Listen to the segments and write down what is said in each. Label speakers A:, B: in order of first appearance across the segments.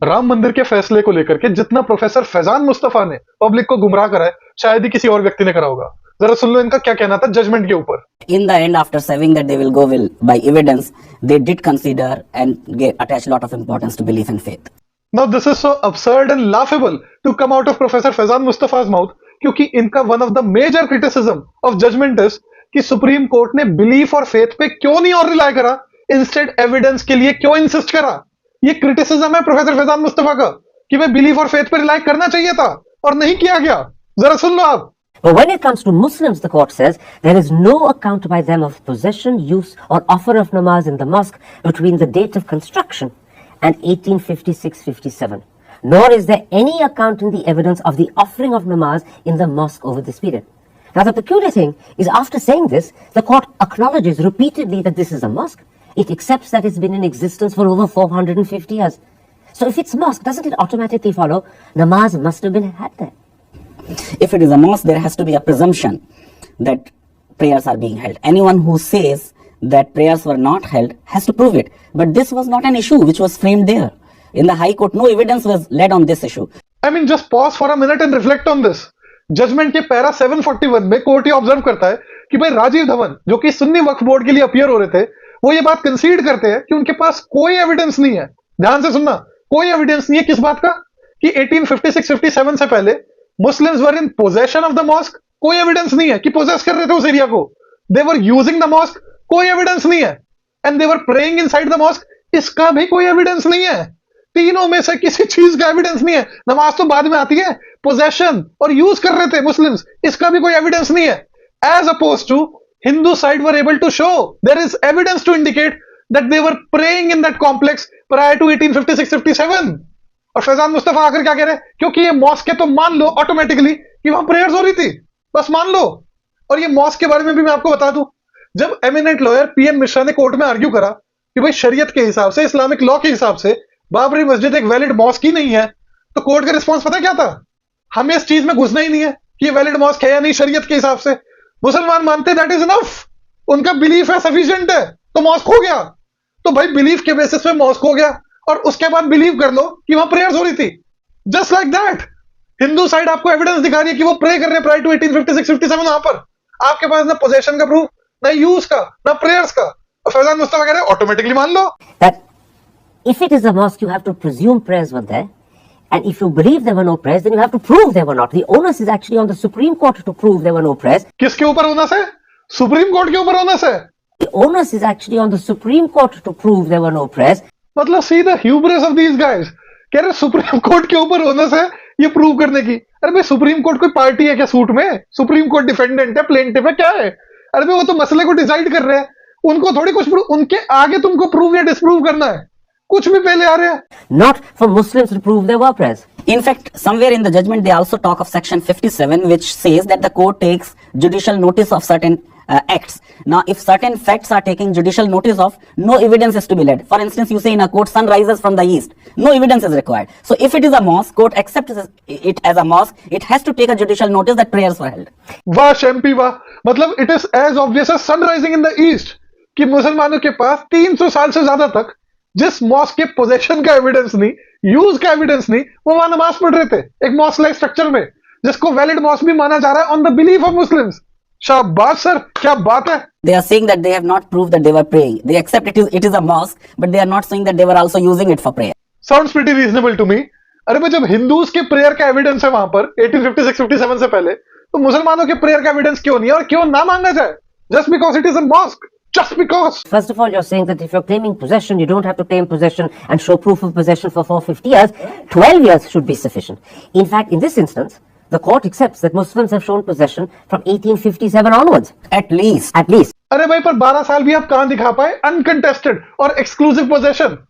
A: राम मंदिर के फैसले को लेकर के जितना प्रोफेसर फैजान मुस्तफा ने पब्लिक को गुमराह करा है, शायद ही किसी और व्यक्ति ने करा होगा। जरा सुन लो इनका क्या कहना था जजमेंट के ऊपर।
B: In the end, after saying that they will go will by evidence, they did consider and attach a lot of importance to belief and faith.
A: Now this is so absurd and laughable to come out of Professor Faizan Mustafa's mouth, क्योंकि इनका one of the major criticism of judgment is कि supreme court ने belief और faith पे क्यों नहीं और rely करा, इंस्टेड एविडेंस के लिए क्यों इंसिस्ट करा। ये क्रिटिसिज्म है प्रोफेसर फैजान मुस्तफा का कि भाई बिलीफ और फेथ पे रिलाय करना चाहिए था और नहीं किया गया। जरा सुन लो आप।
C: But when it comes to Muslims, the court says there is no account by them of possession, use or offer of namaz in the mosque between the date of construction and 1856-57. Nor is there any account in the evidence of the offering of namaz in the mosque over this period. Now the peculiar thing is, after saying this, the court acknowledges repeatedly that this is a mosque. It accepts that it's been in existence for over 450 years. So if it's mosque, doesn't it automatically follow namaz must have been had there?
B: If it is a mosque, there has to be a presumption that prayers are being held. Anyone who says that prayers were not held has to prove it. But this was not an issue which was framed there. In the High Court, no evidence was led on this issue.
A: I mean, just pause for a minute and reflect on this. Judgment के para 741 में court ये observe करता है कि भाई राजीव धवन जो कि सुन्नी वक्फ board के लिए अपीयर हो रहे थे, वो ये बात कंसीड करते हैं कि उनके पास कोई एविडेंस नहीं है। ध्यान से सुनना, कोई एविडेंस नहीं है किस बात का कि 1856-57 से पहले Muslims were in possession of the mosque. कोई एविडेंस नहीं है कि पोजेस कर रहे थे उस एरिया को। दे वर यूजिंग द मॉस्क, कोई एविडेंस नहीं है। And they were praying inside the mosque, इसका भी कोई एविडेंस नहीं है। तीनों में से किसी चीज का एविडेंस नहीं है। नमाज तो बाद में आती है। पोजेशन और यूज कर रहे थे मुस्लिम्स, इसका भी कोई एविडेंस नहीं है। As oppose to Hindu side were able to show there is evidence to indicate that they were praying in that complex prior to 1856-57। और फैजान मुस्तफा आकर क्या कह रहे हैं, क्योंकि ये मॉस्क है तो मान लो ऑटोमेटिकली कि वहां प्रेयर्स हो रही थी, बस मान लो। और ये मॉस्क के बारे में भी मैं आपको बता दूं, जब एमिनेंट लॉयर पीएम मिश्रा ने कोर्ट में आर्ग्यू करा कि भाई शरीयत के हिसाब से, इस्लामिक लॉ के हिसाब से बाबरी मस्जिद एक वैलिड मॉस्क ही नहीं है, तो कोर्ट का रिस्पॉन्स पता क्या था? हमें इस चीज में घुसना ही नहीं है कि ये वैलिड मॉस्क है या नहीं शरीयत के हिसाब से। मुसलमान मानते दैट इज इनफ, उनका बिलीफ है सफिशिएंट है, तो मॉस्क हो गया। तो भाई बिलीफ के बेसिस पे मॉस्क हो गया और उसके बाद बिलीव कर लो कि वहां प्रेयर्स हो रही थी। Just like that Hindu side आपको एविडेंस दिखा रही है कि वो प्रे कर रहे हैं प्रायर टू 1856-57 वहां पर। आपके पास ना पोजेशन का प्रूफ, ना यूज का, ना प्रेयर्स का। और फैजान मुस्तफा कह रहे हैं ऑटोमेटिकली मान लो।
C: That if it is a mosque, you have to presume prayers were there. And if you believe there were no prayers, then you have to prove there were not. The onus is actually on the Supreme Court to prove there were no prayers.
A: किसके ऊपर onus है? Supreme Court के ऊपर onus है।
C: The onus is actually on the Supreme Court to prove there were no prayers.
A: मतलब see the hubris of these guys, कह रहे supreme Court के ऊपर ओनस है ये प्रूव करने की। अरे भाई सुप्रीम कोर्ट कोई पार्टी है क्या सूट में? सुप्रीम कोर्ट डिफेंडेंट है, प्लेंटिफ है, क्या है? अरे भाई वो तो मसले को डिसाइड कर रहे हैं, उनको थोड़ी कुछ उनके आगे तुमको प्रूव या डिसप्रूव करना है, कुछ भी पहले आ रहे हैं।
C: Not for Muslims to prove there were prayers.
B: In fact, somewhere in the judgment, they also talk of section 57, which says that the court takes judicial notice of certain acts. Now, if certain facts are taking judicial notice of, no evidence is to be led. For instance, you say in a court, sun rises from the east. No evidence is required. So, if it is a mosque, court accepts it as a mosque, it has to take a judicial notice that prayers were held.
A: वाह शैम्पी वाह, मतलब it is as obvious as sun rising in the east कि मुसलमानों के पास 300 साल से ज्यादा तक जिस मॉस्क के पोजेशन का एविडेंस नहीं, यूज का एविडेंस नहीं, वो वहां नमाज पढ़ रहे थे एक मॉस्क लाइक स्ट्रक्चर में, जिसको वैलिड मॉस्क भी माना जा रहा है on the belief of Muslims. शाबाश सर, क्या बात है।
B: They are saying that they have not proved that they were praying. They accept it is a mosque, but they are not saying that they were also using it for prayer.
A: Sounds pretty reasonable to me. अरे भाई जब Hindus के prayer का evidence है वहां पर 1856-57 से पहले, तो मुसलमानों के प्रेयर का एविडेंस क्यों नहीं है और क्यों ना मांगा जाए? Just because it is a mosque, just because.
C: First of all, you're saying that if you're claiming possession, you don't have to claim possession and show proof of possession for 450 years. 12 years should be sufficient. In fact, in this instance, the court accepts that Muslims have shown possession from 1857 onwards.
B: At least.
C: At least.
A: अरे भाई पर 12 साल भी आप कहां दिखा पाए uncontested और एक्सक्लूसिव पोजेशन?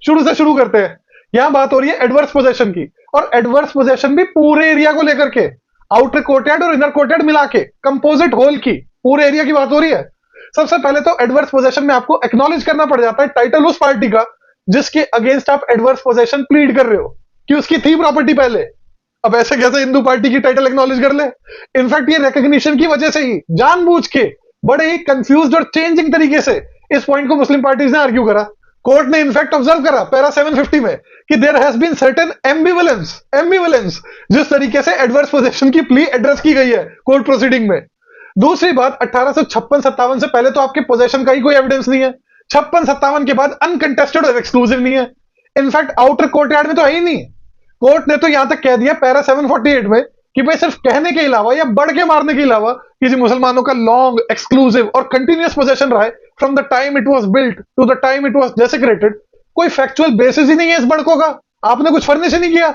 A: शुरू से शुरू करते हैं। यहां बात हो रही है एडवर्स पोजेशन की, और एडवर्स पोजेशन भी पूरे एरिया को लेकर के, आउटर कोर्टयार्ड और इनर कोर्टयार्ड मिला के, कंपोजिट होल की, पूरे एरिया की बात हो रही है। सबसे पहले तो एडवर्स पोजेशन में आपको एक्नॉलेज करना पड़ जाता है टाइटल उस पार्टी का जिसके अगेंस्ट आप एडवर्स पोजेशन प्लीड कर रहे हो कि उसकी थी प्रॉपर्टी पहले। अब ऐसे कैसे हिंदू पार्टी की टाइटल एक्नॉलेज कर ले? इनफैक्ट ये रिकॉग्निशन की वजह से ही जानबूझ के बड़े ही कंफ्यूज्ड और चेंजिंग तरीके से इस पॉइंट को मुस्लिम पार्टीज ने आर्ग्यू करा। कोर्ट ने इनफैक्ट ऑब्जर्व करा पैरा 750 में कि there has been certain ambivalence जिस तरीके से एडवर्स पोजीशन की प्ली एड्रेस की गई है कोर्ट प्रोसीडिंग में। दूसरी बात, 1856-57 से पहले तो आपके पोजेशन का ही कोई एविडेंस नहीं है, 56-57 के बाद अनकंटेस्टेड और एक्सक्लूसिव नहीं है, इनफैक्ट आउटर कोर्टयार्ड में तो है ही नहीं। कोर्ट ने तो यहां तक कह दिया पैरा 748 में कि भाई सिर्फ कहने के अलावा या बढ़ के मारने के अलावा किसी मुसलमानों का लॉन्ग एक्सक्लूसिव और कंटिन्यूअस पोजेशन रहा है from the time it was built to the time it was desecrated, कोई फैक्चुअल बेसिस ही नहीं है इस बढ़कों का, आपने कुछ फर्निश ही नहीं किया।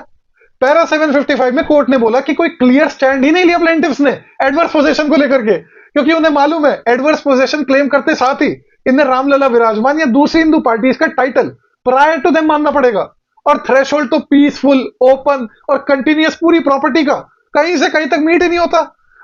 A: पैरा 755 में कोर्ट ने बोला कि कोई क्लियर स्टैंड ही नहीं लिया प्लेंटिफ्स ने एडवर्स पोजेशन को लेकर के, क्योंकि उन्हें मालूम है एडवर्स पोजेशन क्लेम करते साथ ही इन्हें रामलला विराजमान या दूसरी हिंदू पार्टीज का टाइटल प्रायर टू देम मानना पड़ेगा, और थ्रेशोल्ड तो पीसफुल, ओपन और कंटिन्यूअस पूरी प्रॉपर्टी का कहीं से कहीं तक मीट ही नहीं होता।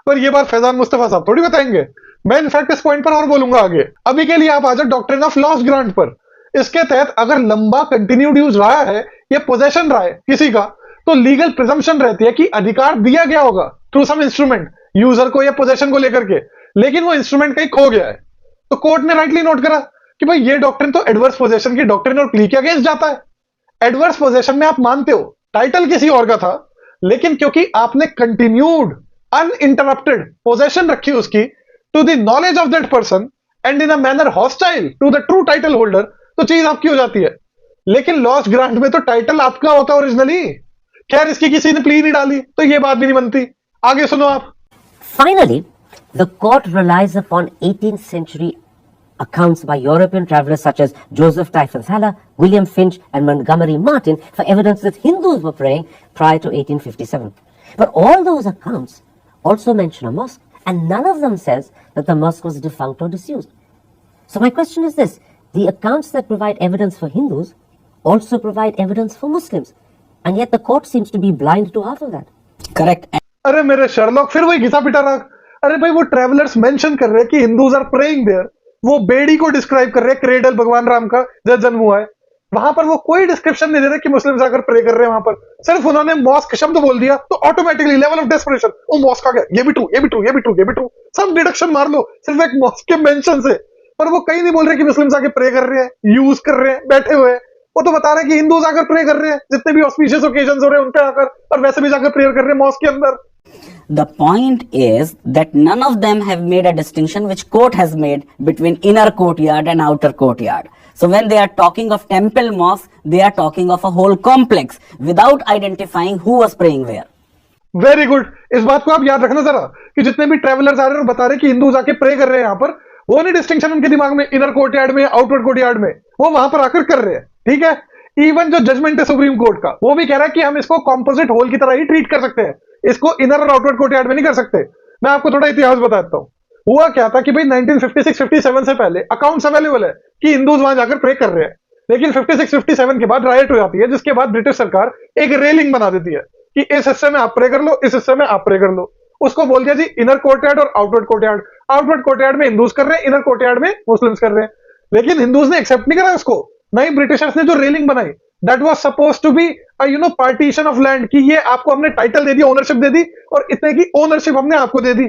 A: पर ये बात फैजान मुस्तफा साहब थोड़ी बताएंगे, मैं इनफैक्ट इस पॉइंट पर और बोलूंगा आगे। अभी के लिए आप आ जाओ डॉक्ट्रिन ऑफ लॉस्ट ग्रांट पर। इसके तहत अगर लंबा कंटिन्यूड यूज रहा है या पोजेशन रहा है किसी का, तो लीगल प्रिजम्पशन रहती है कि अधिकार दिया गया होगा थ्रू सम इंस्ट्रूमेंट यूजर को या पोजेशन को लेकर के, लेकिन वो इंस्ट्रूमेंट कहीं खो गया है। तो कोर्ट ने राइटली नोट करा कि भाई ये डॉक्ट्रिन तो एडवर्स पोजेशन की डॉक्ट्रिन और प्ली के अगेंस्ट जाता है। एडवर्स पोजेशन में आप मानते हो टाइटल किसी और का था, लेकिन क्योंकि आपने कंटिन्यूड अनइंटरप्टेड पोजेशन रखी उसकी to the knowledge of that person and in a manner hostile to the true title holder, तो चीज आपकी हो जाती है। लेकिन लॉस्ट ग्रांट में तो टाइटल आपका होता ओरिजिनली। खैर इसकी किसी ने प्ली नहीं डाली तो ये बात भी नहीं बनती। आगे सुनो आप।
C: Finally, the court relies upon 18th century accounts by European travelers such as Joseph Typhon Haller, William Finch and Montgomery Martin for evidence that Hindus were praying prior to 1857. But all those accounts also mention a mosque, and none of them says that the mosque was defunct or disused. So my question is this: the accounts that provide evidence for Hindus also provide evidence for Muslims, and yet the court seems to be blind to half of that.
B: Correct.
A: अरे मेरे Sherlock फिर वही घिसा पिटा रहा। अरे भाई वो travellers mention कर रहे हैं कि हिंदूज आर प्रेइंग देयर, वो बेड़ी को डिस्क्राइब कर रहे हैं, क्रेडल भगवान राम का जब जन्म हुआ है वहां पर, वो कोई डिस्क्रिप्शन नहीं दे रहे कि मुस्लिम जाकर प्रे कर रहे हैं वहां पर। सिर्फ उन्होंने मॉस्क शब्द बोल दिया तो ऑटोमेटिकली लेवल ऑफ डेस्परेशन, वो मॉस्क आ गया, ये भी ट्रू, ये भी ट्रू, ये भी ट्रू, ये भी ट्रू, सब डिडक्शन मार लो सिर्फ एक मॉस्क के मेंशन से। पर वो कहीं नहीं बोल रहे कि मुस्लिम जाके प्रे कर रहे हैं, यूज कर रहे हैं, बैठे हुए हैं। वो तो बता रहे हैं कि हिंदूज आकर प्रे कर रहे हैं, जितने भी ऑस्पिशियस ओकेजन हो रहे हैं उनपे आकर, और वैसे भी जाकर प्रेयर कर रहे हैं मॉस्क के अंदर।
B: The point is that none of them have made a distinction which court has made between inner courtyard and outer courtyard. So when they are talking of temple mosque, they are talking of a whole complex without identifying who was praying where.
A: Very good, इस बात को आप याद रखना जरा कि जितने भी ट्रेवलर्स आ रहे हैं और बता रहे हैं कि हिंदू जाके प्रे कर रहे हैं यहाँ पर, वो नहीं डिस्टिंक्शन उनके दिमाग में इनर कोर्टयार्ड में, आउटवर्ड कोर्टयार्ड में, वो वहां पर आकर कर रहे हैं। ठीक है, इवन जो जजमेंट है सुप्रीम कोर्ट का वो भी कह रहा है कि हम इसको कॉम्पोजिट होल की तरह ही ट्रीट कर सकते हैं, इसको इनर और आउटवर्ड कोर्टयार्ड में नहीं कर सकते। मैं आपको थोड़ा इतिहास बताता हूँ। हुआ क्या था कि भाई 1956-57 से पहले अकाउंट्स अवेलेबल है कि हिंदूज वहां जाकर प्रे कर रहे हैं, लेकिन 56-57 के बाद राइट हो जाती है, जिसके बाद ब्रिटिश सरकार एक रेलिंग बना देती है कि इस हिस्से में आप प्रे कर लो, इस हिस्से में आप प्रे कर लो। उसको बोल दिया जी इनर कोर्टयार्ड और आउटवर्ड कोर्टयार्ड। आउटवर्ड कोर्टयार्ड में हिंदूज कर रहे हैं, इनर कोर्टयार्ड में मुस्लिम्स कर रहे हैं। लेकिन हिंदूज ने एक्सेप्ट नहीं करा उसको, नहीं ब्रिटिशर्स ने जो रेलिंग बनाई, that was supposed to be partition of land, कि ये आपको हमने टाइटल दे दिया, ओनरशिप दे दी, और इतने की ओनरशिप हमने आपको दे दी।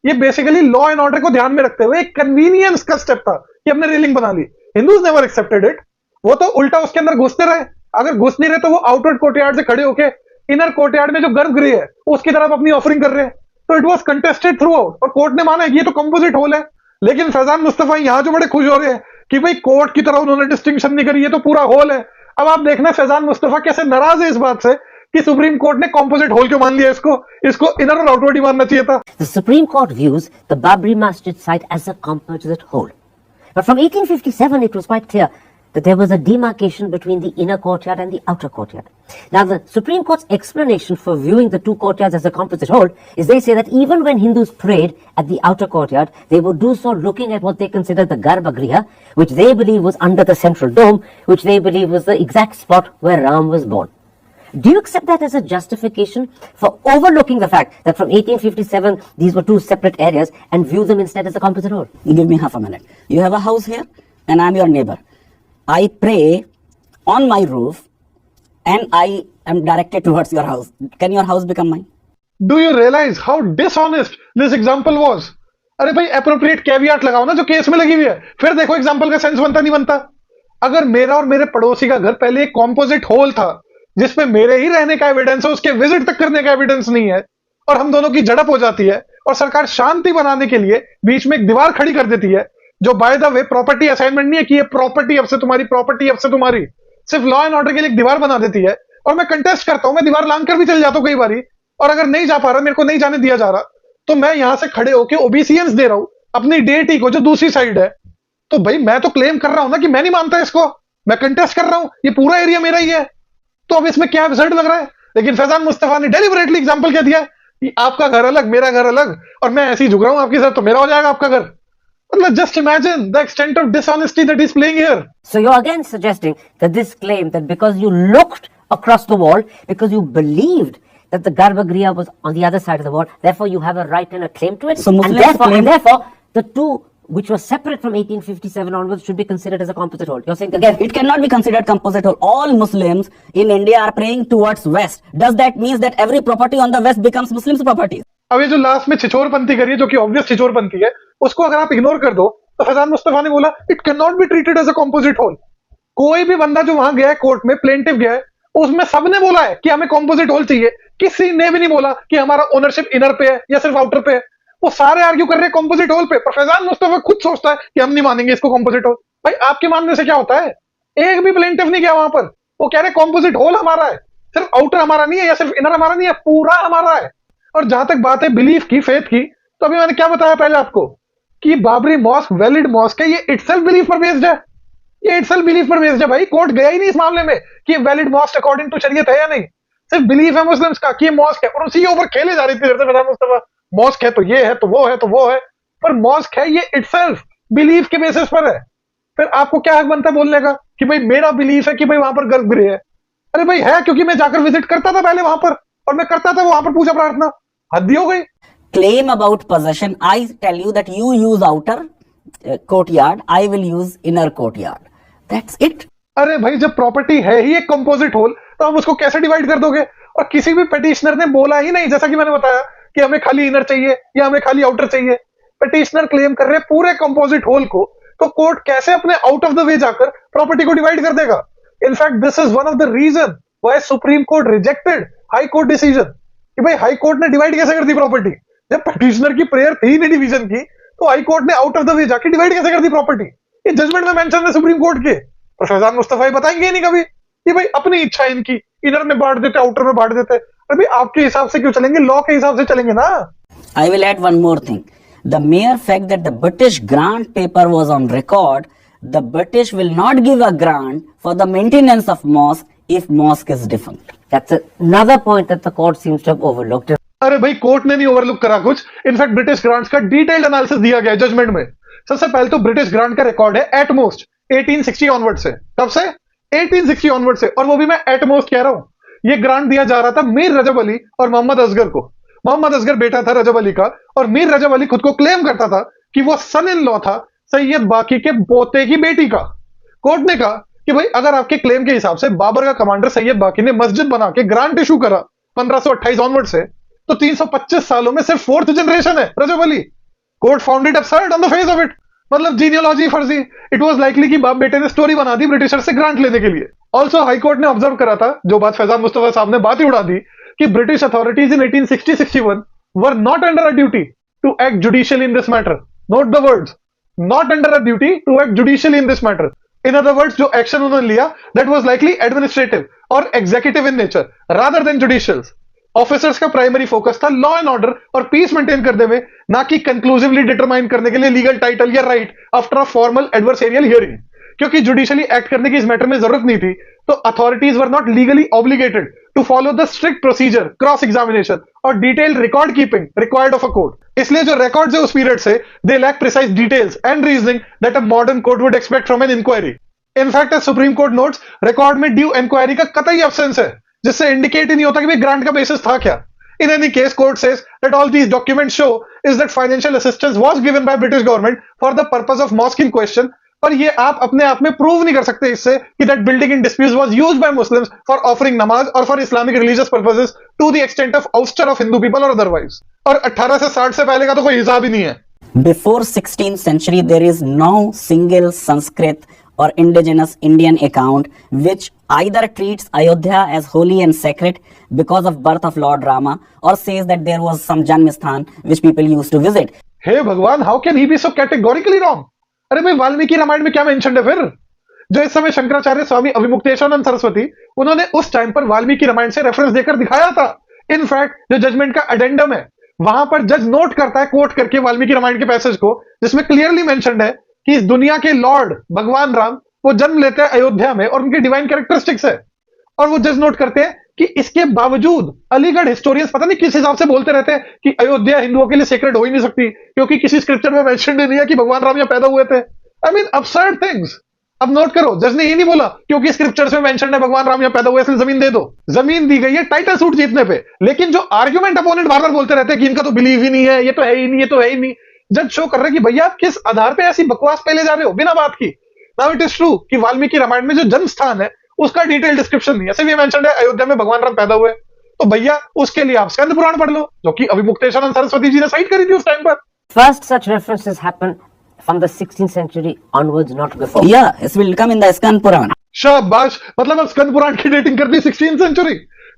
A: ये बेसिकली लॉ एंड ऑर्डर को ध्यान में रखते हुए एक कन्वीनियंस का स्टेप था कि हमने रेलिंग बना ली। हिंदूज नेवर एक्सेप्टेड इट, वो तो उल्टा उसके अंदर घुसते रहे। अगर घुस नहीं रहे तो वो आउटवर्ड कोर्टयार्ड से खड़े होके इनर कोर्टयार्ड में जो गर्भगृह है उसकी तरफ अपनी ऑफरिंग कर रहे हैं। तो it was contested through out, और कोर्ट ने माना ये तो कंपोजिट होल है। लेकिन फैजान मुस्तफा यहाँ जो बड़े खुश हो रहे हैं कि भाई कोर्ट की तरह उन्होंने डिस्टिंक्शन नहीं करी, ये तो पूरा होल है। अब आप देखना फैजान मुस्तफा कैसे नाराज है इस बात से कि सुप्रीम कोर्ट ने कंपोजिट होल क्यों मान लिया, इसको इनर और आउटवर्ड ही मानना चाहिए था।
C: The Supreme Court views the Babri Masjid site as a composite whole. But from 1857, it was quite clear that there was a demarcation between the inner courtyard and the outer courtyard. Now, the Supreme Court's explanation for viewing the two courtyards as a composite whole is they say that even when Hindus prayed at the outer courtyard, they would do so looking at what they consider the Garbhagriha, which they believe was under the central dome, which they believe was the exact spot where Ram was born. Do you accept that as a justification for overlooking the fact that from 1857 these were two separate areas and view them instead as a composite whole?
B: Give me half a minute. You have a house here and I'm your neighbor. I pray on my roof and I am directed towards your house. Can your house become mine?
A: Do you realize how dishonest this example was? अरे भाई appropriate caveat लगाओ ना जो case में लगी हुई है, फिर देखो एग्जाम्पल का सेंस बनता नहीं बनता। अगर मेरा और मेरे पड़ोसी का घर पहले एक कॉम्पोजिट होल था जिसमें मेरे ही रहने का एविडेंस है, उसके विजिट तक करने का एविडेंस नहीं है, और हम दोनों की झड़प हो जाती है और सरकार शांति बनाने के लिए बीच में एक दीवार खड़ी कर देती है, जो by the way property assignment नहीं है कि ये प्रॉपर्टी अब से तुम्हारी, प्रॉपर्टी अब से तुम्हारी, सिर्फ लॉ एंड ऑर्डर के लिए एक दीवार बना देती है, और मैं कंटेस्ट करता हूं, मैं दीवार लांग कर भी चल जाता हूं कई बारी, और अगर नहीं जा पा रहा, मेरे को नहीं जाने दिया जा रहा, तो मैं यहां से खड़े होकर ओबीसीएंस दे रहा हूं अपनी डेटी को जो दूसरी साइड है। तो भाई मैं तो क्लेम कर रहा हूं ना कि मैं नहीं मानता इसको, मैं कंटेस्ट कर रहा हूं, ये पूरा एरिया मेरा ही है, तो अब इसमें क्या एब्सर्ड लग रहा है। लेकिन फैजान मुस्तफा ने डेलिबरेटली एग्जांपल क्या दिया कि आपका घर अलग, मेरा घर अलग, और मैं ऐसे ही झुक रहा हूं आपके साथ, तो मेरा हो जाएगा आपका घर। मतलब just imagine the extent of dishonesty that is playing here.
C: So you're again suggesting that this claim that because you looked across the wall, because you believed that the Garbhagriha was on the other side of the wall, therefore you have a right and a claim to it.
B: So Muslims claim-
C: and therefore the two which were separate from 1857 onwards should be considered as a composite whole. You're saying that
B: Again, it cannot be considered composite whole. All Muslims in India are praying towards west. Does that mean that every property on the west becomes Muslims' property?
A: अब ये जो last में छिछोरपंथी करी है, जो कि obvious छिछोरपंथी है, उसको अगर आप इग्नोर कर दो, तो फैजान मुस्तफा ने बोला it can not be treated as a composite whole. कोई भी बंदा जो वहां गया है कोर्ट में, प्लेंटिफ गया है, उसमें सबने बोला है कि हमें कॉम्पोजिट होल चाहिए, किसी ने भी नहीं बोला कि हमारा ओनरशिप इनर पे है या सिर्फ आउटर पे है। वो सारे आर्ग्यू कर रहे हैं कॉम्पोजिट होल पे, पर फैजान मुस्तफा खुद सोचता है कि हम नहीं मानेंगे इसको कॉम्पोजिट होल। भाई आपके मानने से क्या होता है? एक भी प्लेंटिफ नहीं गया वहां पर, वो कह रहे कॉम्पोजिट होल हमारा है, सिर्फ आउटर हमारा नहीं है या सिर्फ इनर हमारा नहीं है, पूरा हमारा है। और जहां तक बात है बिलीफ की, फेथ की, तो अभी मैंने क्या बताया पहले आपको कि बाबरी मॉस्क वैलिड मॉस्क है, ये इटसेल्फ बिलीफ पर बेस्ड है, ये इटसेल्फ बिलीफ पर बेस्ड है। भाई कोर्ट गया ही नहीं इस मामले में कि वैलिड मॉस्क अकॉर्डिंग टू शरीयत है या नहीं, सिर्फ बिलीफ है मुस्लिम्स का कि ये मॉस्क है, और उसी के ऊपर खेले जा रही थी फैजान मुस्तफा, मॉस्क है तो ये है तो वो है तो वो है, पर मॉस्क है ये इटसेल्फ बिलीफ के बेसिस पर है। फिर आपको क्या हक बनता है बोलने का कि भाई मेरा बिलीफ है कि भाई वहां पर गर्भगृह है? अरे भाई है, क्योंकि मैं जाकर विजिट करता था पहले वहां पर, और मैं करता था वहां पर पूजा प्रार्थना। हद हो गई।
B: Claim about possession. I tell you that you use outer courtyard. I will use inner courtyard. That's it.
A: अरे भाई जब प्रॉपर्टी है ही एक कंपोजिट होल, तो आप उसको कैसे डिवाइड कर दोगे? और किसी भी पिटिशनर ने बोला ही नहीं, जैसा कि मैंने बताया कि हमें खाली इनर चाहिए या हमें खाली आउटर चाहिए। पिटिशनर क्लेम कर रहे हैं पूरे कंपोजिट होल को, तो कोर्ट कैसे अपने आउट ऑफ द वे जाकर प्रॉपर्टी को डिवाइड कर देगा? In fact this is one of the reason why Supreme Court rejected High Court decision कि भाई हाई कोर्ट ने डिवाइड कैसे कर दी प्रॉपर्टी? जब पिटिशनर की प्रेयर थी नहीं डिवीजन की, तो हाई कोर्ट ने आउट ऑफ द वे जाके डिवाइड कैसे कर दी प्रॉपर्टी? ये जजमेंट में मेंशन है सुप्रीम कोर्ट के, तो फैजान मुस्तफा बताएंगे नहीं कभी कि भाई अपनी इच्छा इनकी, इनर में बांट देते, आउटर में बांट देते। अभी आपके हिसाब से क्यों चलेंगे? लॉ के हिसाब से चलेंगे ना।
B: I will add one more thing. The mere fact that the British grant paper was on record, the British will not give a grant for the maintenance of mosque if mosque is defunct.
C: that's another point that the court seems to have overlooked.
A: अरे भाई court ने नहीं overlook करा कुछ, in fact British grants का detailed analysis दिया गया है जजमेंट में। सबसे पहले तो ब्रिटिश ग्रांट का रिकॉर्ड है एट मोस्ट 1860 ऑनवर्ड से। कब से? 1860 ऑनवर्ड से, और वो भी मैं एट मोस्ट कह रहा हूं। ये ग्रांट दिया जा रहा था मीर रजब अली और मोहम्मद असगर को। मोहम्मद असगर बेटा था रजब अली का, और मीर रजब अली खुद को क्लेम करता था कि वो सन इन लॉ था सैयद बाकी के पोते की बेटी का। कोर्ट ने कहा कि भाई अगर आपके क्लेम के हिसाब से बाबर का कमांडर सैयद बाकी ने मस्जिद बना के ग्रांट इशू करा 1528 ऑनवर्ड से, तो 325 सालों में सिर्फ 4th जनरेशन है Rajab Ali. Court found it absurd on the face of it, मतलब जीनियोलॉजी फर्जी। इट वाज लाइकली कि बाप बेटे ने स्टोरी बना दी ब्रिटिशर से ग्रांट लेने के लिए। ऑल्सो हाई कोर्ट ने ऑब्जर्व करा था, जो बात फैजान मुस्तफा साहब ने बात ही उड़ा दी, कि British authorities in 1860-61 were not under a duty to act judicially in this matter. Note the words, not under a duty to act judicially in this matter. In other words, जो एक्शन उन्होंने लिया that was likely administrative और executive in nature rather than judicial. Officers का primary focus था law and order और peace maintain करने में, ना कि कंक्लूसिवली डिटरमाइन करने के लिए लीगल टाइटल या right after a formal adversarial hearing. क्योंकि जुडिशियली एक्ट करने की इस मैटर में जरूरत नहीं थी, तो authorities were not legally obligated to follow the strict procedure, cross examination और detail record keeping required of a court. इसलिए जो रिकॉर्ड्स है उस पीरियड से, they lack precise details and reasoning that a modern court would expect from an inquiry. In fact supreme court notes, record में due inquiry का कतई absence है, जिससे इंडिकेट ही नहीं होता कि भाई ग्रांट का बेसिस था क्या। In any case, court says that all these documents show is that financial assistance was given by British government for the purpose of mosque in question. पर ये आप अपने आप में प्रूव नहीं कर सकते इससे कि that building in dispute was used by Muslims for offering namaz or for Islamic religious purposes to the extent of ouster of Hindu people or otherwise. और 1860 से पहले का तो कोई हिसाब ही नहीं है।
B: Before 16th century, there is no single Sanskrit or indigenous Indian account which either treats Ayodhya as holy and sacred because of birth of Lord Rama or says that there was some Janmasthan which people used to visit.
A: हे भगवान, how can he be so categorically wrong? अरे भाई, वाल्मीकि रामायण में क्या mention है फिर? जो इस समय शंकराचार्य स्वामी अभिमुक्तेश्वरानंद सरस्वती, उन्होंने उस टाइम पर वाल्मीकि रामायण से रेफरेंस देकर दिखाया था। इनफैक्ट जो जजमेंट का अडेंडम है, वहां पर जज नोट करता है कोट करके वाल्मीकि रामायण के पैसेज को, जिसमें क्लियरली मेंशन्ड है कि इस दुनिया के लॉर्ड भगवान राम वो जन्म लेते हैं अयोध्या में और उनकी डिवाइन कैरेक्टरिस्टिक्स है। और वो जज नोट करते हैं कि इसके बावजूद अलीगढ़ हिस्टोरियंस पता नहीं किस हिसाब से बोलते रहते हैं कि अयोध्या हिंदुओं के लिए सेक्रेट हो ही नहीं सकती, क्योंकि किसी स्क्रिप्चर में मेंशन नहीं है कि भगवान राम यहाँ पैदा हुए थे। I mean absurd things. अब नोट करो, जज ने ये नहीं बोला क्योंकि स्क्रिप्चर्स में मेंशन है भगवान राम यहाँ पैदा हुए इसलिए जमीन दे दो। जमीन दी गई है टाइटल सूट जीतने पे, लेकिन जो आर्ग्यूमेंट अपोनेंट बार बार बोलते रहते हैं कि इनका तो बिलीव ही नहीं है, ये तो है ही नहीं, ये तो है ही नहीं। जज शो कर रहे हैं कि भैया आप किस आधार पे ऐसी बकवास पहले जा रहे हो बिना बात की। नाउ इट इज ट्रू कि वाल्मीकि रामायण में जो जन्म स्थान है उसका डिटेल डिस्क्रिप्शन नहीं है, सिर्फ ये मेंशन है अयोध्या में भगवान राम पैदा हुए। तो भैया उसके लिए आप स्कंद पुराण पढ़ लो, जो कि अभिमुक्तेश्वरानंद सरस्वती जी ने साइट करी थी उस टाइम पर।
C: First such references happen from the 16th century onwards, not before.
B: Yeah, this will come in the Skand Puran.
A: शाबाश, मतलब अब स्कंद पुराण की डेटिंग कर दी 16th सेंचुरी।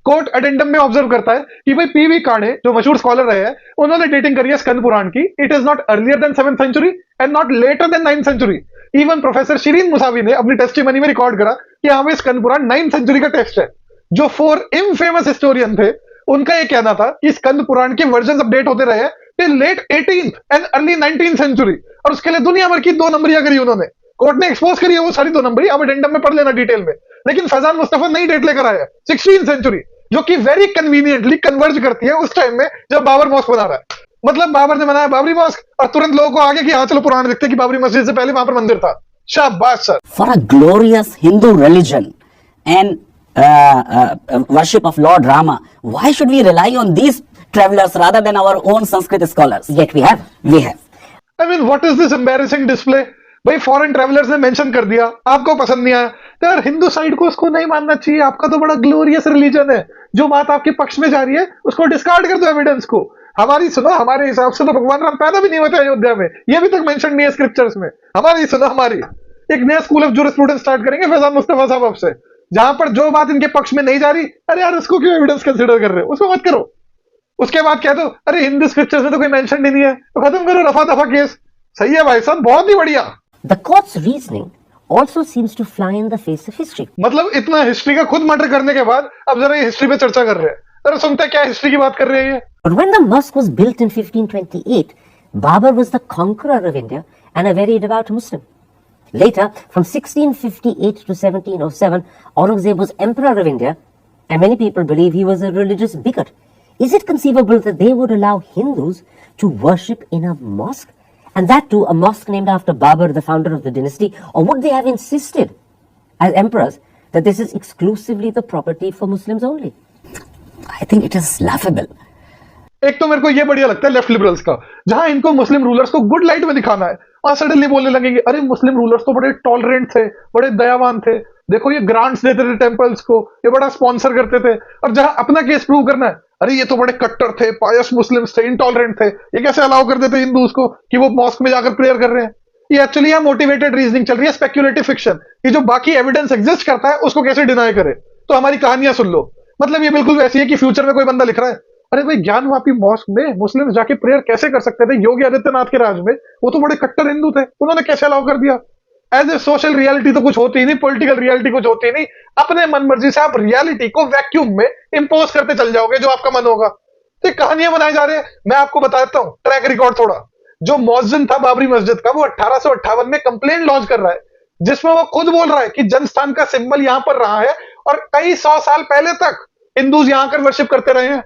A: कोर्ट अडेंडम में ऑब्जर्व करता है कि भाई पीवी काणे जो मशहूर स्कॉलर रहे हैं, उन्होंने डेटिंग करी है स्कंद पुराण की। It is not earlier than 7th century and not later than 9th century. Even professor Shirin Moosvi ने अपनी टेस्टिमनी में रिकॉर्ड करा कि हाँ भाई स्कंद पुराण 9th सेंचुरी का टेक्स्ट है। जो 4 इनफेमस हिस्टोरियन थे उनका ये कहना था कि स्कंद पुराण के वर्जन अपडेट होते रहे till late 18th and early 19th century, और उसके लिए दुनिया भर की 2 नंबरियां करी उन्होंने। कोर्ट ने एक्सपोज करी है वो सारी 2 नंबरी, अब एडेंडम में पढ़ लेना डिटेल में। लेकिन फैजान मुस्तफा नई डेट लेकर आया 16th सेंचुरी, जो कि वेरी कन्वीनियंटली कन्वर्ज करती है उस टाइम में जब बाबर मॉस्क बना रहा है। मतलब बाबर ने बनाया बाबरी मॉस्क और तुरंत लोगों को आगे कि हाँ चलो पुराण देखते कि बाबरी मस्जिद से पहले वहां पर मंदिर था। शाबाश sir.
B: For a glorious Hindu religion and worship of Lord Rama, why should we rely on these travelers rather than our own Sanskrit scholars?
C: Yet we have.
A: I mean, what is this embarrassing display? भाई foreign travellers ने mention कर दिया, आपको पसंद नहीं आया तो यार हिंदू साइड को उसको नहीं मानना चाहिए। आपका तो बड़ा ग्लोरियस रिलीजन है, जो बात आपके पक्ष में जा रही है उसको डिस्कार्ड कर दो एविडेंस को। हमारी सुनो, हमारे हिसाब से तो भगवान राम पैदा भी नहीं होते अयोध्या में, ये भी तक मेंशन नहीं है स्क्रिप्चर्स में। हमारी सुनो, हमारी एक नया स्कूल ऑफ ज्यूरिस्प्रूडेंस स्टार्ट करेंगे फैजान मुस्तफा साहब आपसे, जहां पर जो बात इनके पक्ष में नहीं जा रही, अरे यार उसको क्यों एविडेंस कंसिडर कर रहे हो, उसको मत करो। उसके बाद कह दो अरे हिंदू स्क्रिप्चर्स में तो कोई मेंशन ही नहीं है, तो खत्म करो, रफा दफा केस। सही है भाई साहब, बहुत ही बढ़िया।
C: The court's reasoning also seems to fly in the face of history.
A: मतलब इतना हिस्ट्री का खुद मर्डर करने के बाद अब जरा ये हिस्ट्री पे चर्चा कर रहे हैं। जरा सुनते क्या हिस्ट्री की बात कर रहे हैं ये।
C: But when the mosque was built in 1528, Babur was the conqueror of India and a very devout Muslim. Later, from 1658 to 1707, Aurangzeb was emperor of India, and many people believe he was a religious bigot. Is it conceivable that they would allow Hindus to worship in a mosque? And that too, a mosque named after Babur, the founder of the dynasty? Or would they have insisted, as emperors, that this is exclusively the property for Muslims only?
B: I think it is laughable.
A: एक तो मेरे को ये बढ़िया लगता है left liberals का, जहां इनको मुस्लिम रूलर्स को गुड लाइट में दिखाना है, और सडनली बोलने लगेंगे अरे मुस्लिम रूलर्स तो बड़े टॉलरेंट थे, बड़े दयावान थे, देखो ये ग्रांट्स देते थे टेंपल्स को, ये बड़ा स्पॉन्सर करते थे। और जहां अपना केस प्रूव करना है, अरे ये तो बड़े कट्टर थे, पायस मुस्लिम्स थे, इंटॉलरेंट थे, ये कैसे अलाउ कर देते हिंदूज को कि वो मॉस्क में जाकर प्रेयर कर रहे हैं। ये एक्चुअली यहाँ मोटिवेटेड रीजनिंग चल रही है, स्पेक्युलेटिव फिक्शन, कि जो बाकी एविडेंस एग्जिस्ट करता है उसको कैसे डिनाई करे। तो हमारी कहानियां सुन लो, मतलब ये बिल्कुल वैसी है कि फ्यूचर में कोई बंदा लिख रहा है अरे भाई ज्ञानवापी मॉस्क में मुस्लिम जाके प्रेयर कैसे कर सकते थे योगी आदित्यनाथ के राज में, वो तो बड़े कट्टर हिंदू थे, उन्होंने कैसे अलाउ कर दिया। एज ए सोशल रियलिटी तो कुछ होती ही नहीं, पॉलिटिकल रियलिटी कुछ होती ही नहीं, अपने मन मर्जी से आप रियलिटी को वैक्यूम में इंपोज करते चल जाओगे जो आपका मन होगा। तो कहानियां बनाए जा रहे हैं। मैं आपको बताता हूँ ट्रैक रिकॉर्ड थोड़ा। जो मौजन था बाबरी मस्जिद का, वो 1858 में कंप्लेंट लॉन्च कर रहा है, जिसमें वो खुद बोल रहा है कि जनस्थान का सिंबल यहां पर रहा है और कई 100 साल पहले तक हिंदूज यहां आकर वर्शिप करते रहे हैं।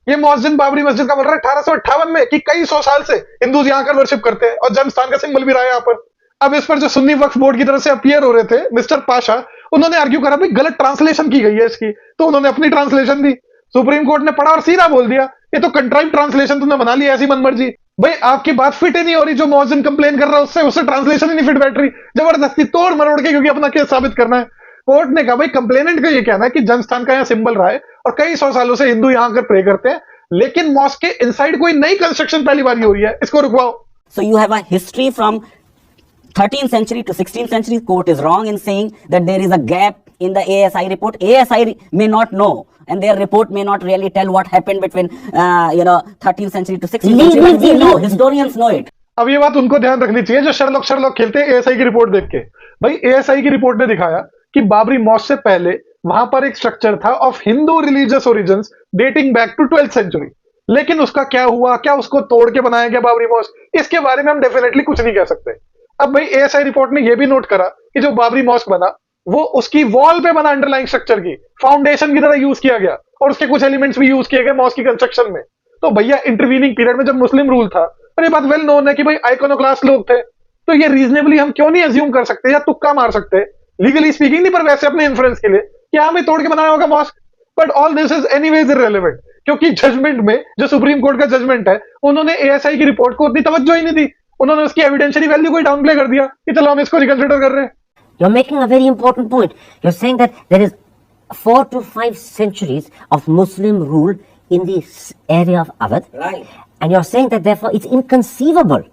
A: ये मौजन बाबरी मस्जिद का बोल रहा है 1858 में कि कई 100 साल से हिंदूज यहां आकर वर्शिप करते हैं और जनस्थान का सिंबल भी रहा है यहां पर। अब इस पर जो सुन्नी वक्फ बोर्ड की तरफ से अपीयर हो रहे थे मिस्टर पाशा, उन्होंने आर्ग्यू करा भाई गलत ट्रांसलेशन की गई है इसकी, तो उन्होंने अपनी ट्रांसलेशन दी। सुप्रीम कोर्ट ने पढ़ा और सीधा बोल दिया ये तो कंट्राइव ट्रांसलेशन तुमने बना लिया ऐसी मनमर्जी। भाई आपकी बात फिट ही नहीं हो रही, जो मौजन कंप्लेन कर रहा है उससे ट्रांसलेशन ही नहीं फिट बैठ रही, जबरदस्ती तोड़ मरोड़ के, क्योंकि अपना केस साबित करना है। कोर्ट ने कहा भाई कंप्लेनेंट का ये कहना है कि जनस्थान का यहाँ सिंबल रहा है और कई 100 सालों से हिंदू यहाँ आकर प्रे करते हैं, लेकिन मॉस्क के इनसाइड कोई नई कंस्ट्रक्शन पहली बार हो रही है, इसको रुकवाओ।
B: So you have a history from 13th century to 16th century, court is wrong in saying that there is a gap in the ASI report. ASI may not know, and their report may not really tell what happened between 13th century to 16th century. But we know, historians know it.
A: अब ये बात उनको ध्यान रखनी चाहिए जो Sherlock खेलते हैं एएसआई की रिपोर्ट देख के। भाई एएसआई की रिपोर्ट ने दिखाया कि बाबरी मॉस्क से पहले वहां पर एक स्ट्रक्चर था of Hindu religious origins dating back to 12th century, लेकिन उसका क्या हुआ, क्या उसको तोड़ के बनाया गया बाबरी मॉस्क, इसके बारे में हम डेफिनेटली कुछ नहीं कह सकते। अब भाई एएसआई रिपोर्ट ने यह भी नोट करा कि जो बाबरी मॉस्क बना वो उसकी वॉल पे बना, अंडरलाइंग स्ट्रक्चर की फाउंडेशन की तरह यूज किया गया और उसके कुछ एलिमेंट्स भी यूज किए गए मॉस्क की कंस्ट्रक्शन में। तो भैया इंटरवीनिंग पीरियड में जब मुस्लिम रूल था, और ये बात वेल नोन है कि भाई आइकोनोक्लास्ट लोग थे, तो ये रीजनेबली हम क्यों नहीं अज्यूम कर सकते या तुक्का मार सकते, लीगली स्पीकिंग नहीं पर वैसे अपने इन्फ्लुएंस के लिए, कि हाँ भाई तोड़ के बनाया होगा mosque. But all this is anyways irrelevant, क्योंकि जजमेंट में जो सुप्रीम कोर्ट का जजमेंट है उन्होंने एएसआई की रिपोर्ट को उतनी तवज्जो ही नहीं दी, उन्होंने उसकी एविडेंशियरी वैल्यू को डाउन प्ले कर दिया कि चलो हम इसको रिकंसिडर कर रहे हैं।
C: You're making a very important point. You're saying that there is 4 to 5 centuries of Muslim rule in this area of Awadh.
B: Right.
C: And you're saying that therefore it's inconceivable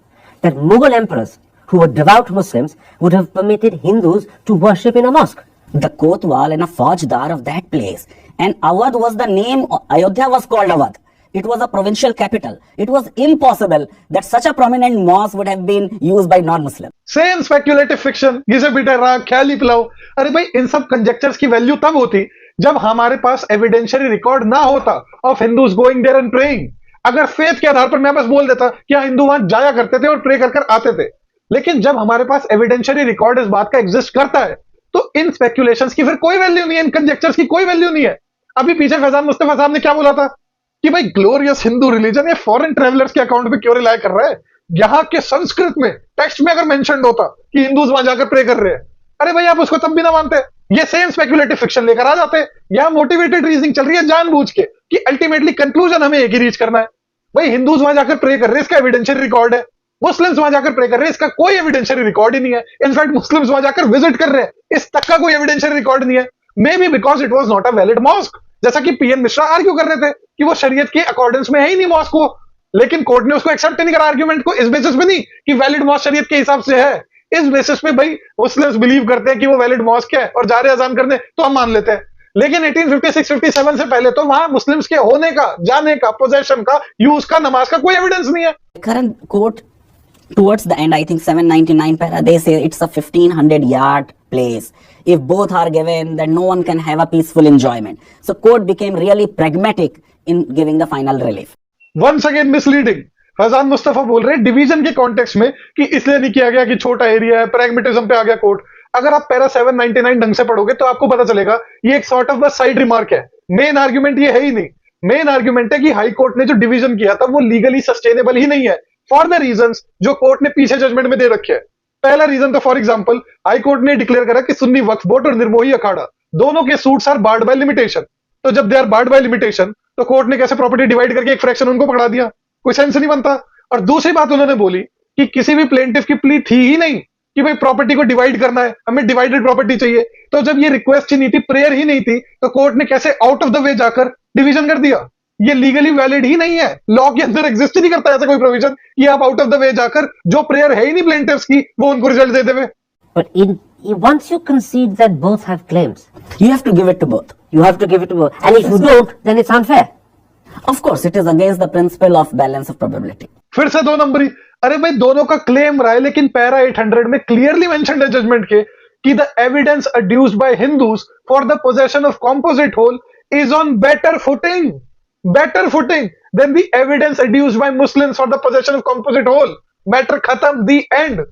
C: that Mughal emperors who were devout Muslims would have permitted Hindus to worship in a mosque.
B: The Kotwal and a Faujdar of that place. And Awadh was the name, Ayodhya was called Awadh. It was a provincial capital. It was impossible that such a prominent mosque would have been used by non-Muslims.
A: Same speculative fiction, घिसे पीटे राग, ख्याली पुलाव। अरे भाई इन सब कंजेक्चर्स की value तब होती जब हमारे पास एविडेंशियरी रिकॉर्ड ना होता of Hindus going there and praying. अगर फेथ के आधार पर मैं बस बोल देता कि हाँ हिंदू वहां जाया करते थे और प्रे कर कर आते थे, लेकिन जब हमारे पास एविडेंशियरी रिकॉर्ड इस बात का एग्जिस्ट करता है तो इन स्पेक्युलेशंस की फिर कोई वैल्यू नहीं है, इन कंजेक्चर्स की कोई वैल्यू नहीं है। अभी पीछे फैजान मुस्तफा साहब ने क्या बोला था कि भाई ग्लोरियस हिंदू रिलीजन ये फॉरेन ट्रेवलर्स के अकाउंट पे क्यों रिलाय कर रहा है, यहाँ के संस्कृत में टेक्स्ट में अगर मेंशन्ड होता कि हिंदूज वहां जाकर प्रे कर रहे हैं, अरे भाई आप उसको तब भी ना मानते। ये सेम स्पेक्युलेटिव फिक्शन लेकर आ जाते। यहाँ मोटिवेटेड रीजनिंग चल रही है जानबूझ के कि अल्टीमेटली कंक्लूजन हमें एक ही रीच करना है, भाई हिंदूज वहां जाकर प्रे कर रहे हैं इसका एविडेंशियरी रिकॉर्ड है, मुस्लिम्स वहां जाकर प्रे कर रहे हैं इसका कोई एविडेंशियरी रिकॉर्ड ही नहीं है। इनफैक्ट मुस्लिम्स वहां जाकर विजिट कर रहे हैं, इस तक का कोई एविडेंशियरी रिकॉर्ड नहीं है। May be because it was not a valid mosque, जैसा कि पीएन मिश्रा आर्ग्यू कर रहे थे कि वो शरीयत के अकॉर्डेंस में है ही नहीं मॉस्क को, लेकिन कोर्ट ने उसको एक्सेप्ट नहीं करा आर्ग्यूमेंट को, इस बेसिस पे नहीं कि वैलिड मॉस्क शरीयत के हिसाब से है, इस बेसिस पे भाई मुस्लिम्स बिलीव करते हैं कि वो वैलिड मॉस्क है और जा रहे अजान करने तो हम मान लेते हैं। लेकिन 1856-57 से पहले तो वहां मुस्लिम्स के होने का, जाने का, पोजेशन का, यूज का, नमाज का कोई एविडेंस नहीं है।
B: Current court, towards the end, I think 799 para, they say it's a 1500-yard place. If both are given, then no one can have a peaceful enjoyment. So court became really pragmatic in giving the final relief.
A: Once again misleading. Faizan Mustafa बोल रहे हैं division के context में कि इसलिए नहीं किया गया कि छोटा एरिया है, प्रैग्मेटिज्म पे आ गया कोर्ट। अगर आप पैरा 799 ढंग से पढ़ोगे तो आपको पता चलेगा ये एक सॉर्ट ऑफ बस साइड रिमार्क है, मेन आर्ग्यूमेंट ये है ही नहीं। मेन आर्ग्यूमेंट है कि हाई कोर्ट ने जो डिवीजन किया था वो लीगली सस्टेनेबल ही नहीं है फॉर द रीजंस जो कोर्ट ने पीछे जजमेंट में दे रखे हैं। पहला रीजन तो फॉर एग्जांपल हाई कोर्ट ने डिक्लेयर करा कि सुन्नी वक्फ बोर्ड और निर्मोही अखाड़ा दोनों के suits are barred by limitation. तो जब they are barred by limitation तो कोर्ट ने कैसे प्रॉपर्टी डिवाइड करके एक फ्रैक्शन उनको पकड़ा दिया, कोई सेंस नहीं बनता। और दूसरी बात उन्होंने बोली कि किसी भी प्लेंटिफ की प्ली थी ही नहीं कि भाई प्रॉपर्टी को डिवाइड करना है, हमें डिवाइडेड प्रॉपर्टी चाहिए। तो जब ये रिक्वेस्ट ही नहीं थी, प्रेयर ही नहीं थी, तो कोर्ट ने कैसे आउट ऑफ द वे जाकर डिवीजन कर दिया? ये लीगली वैलिड ही नहीं है, लॉ के अंदर एग्जिस्ट ही नहीं करता ऐसा कोई प्रोविजन कि आप आउट ऑफ द वे जाकर जो प्रेयर है ही नहीं प्लेंटिफ्स की वो उनको रिजल्ट दे देवे।
C: But once you concede that both have claims,
B: You have to give it to both.
C: you have to give it to both. And if you don't, then it's unfair.
B: Of course, it is against the principle of balance of probability.
A: फिर से दो नंबरी। अरे भाई दोनों का claim रहा है, लेकिन पैरा 800 में क्लियरली मेंशन्ड है जजमेंट के कि the evidence adduced by Hindus for the possession of composite whole is on better footing than the evidence adduced by Muslims for the possession of composite whole. Matter खत्म, the and.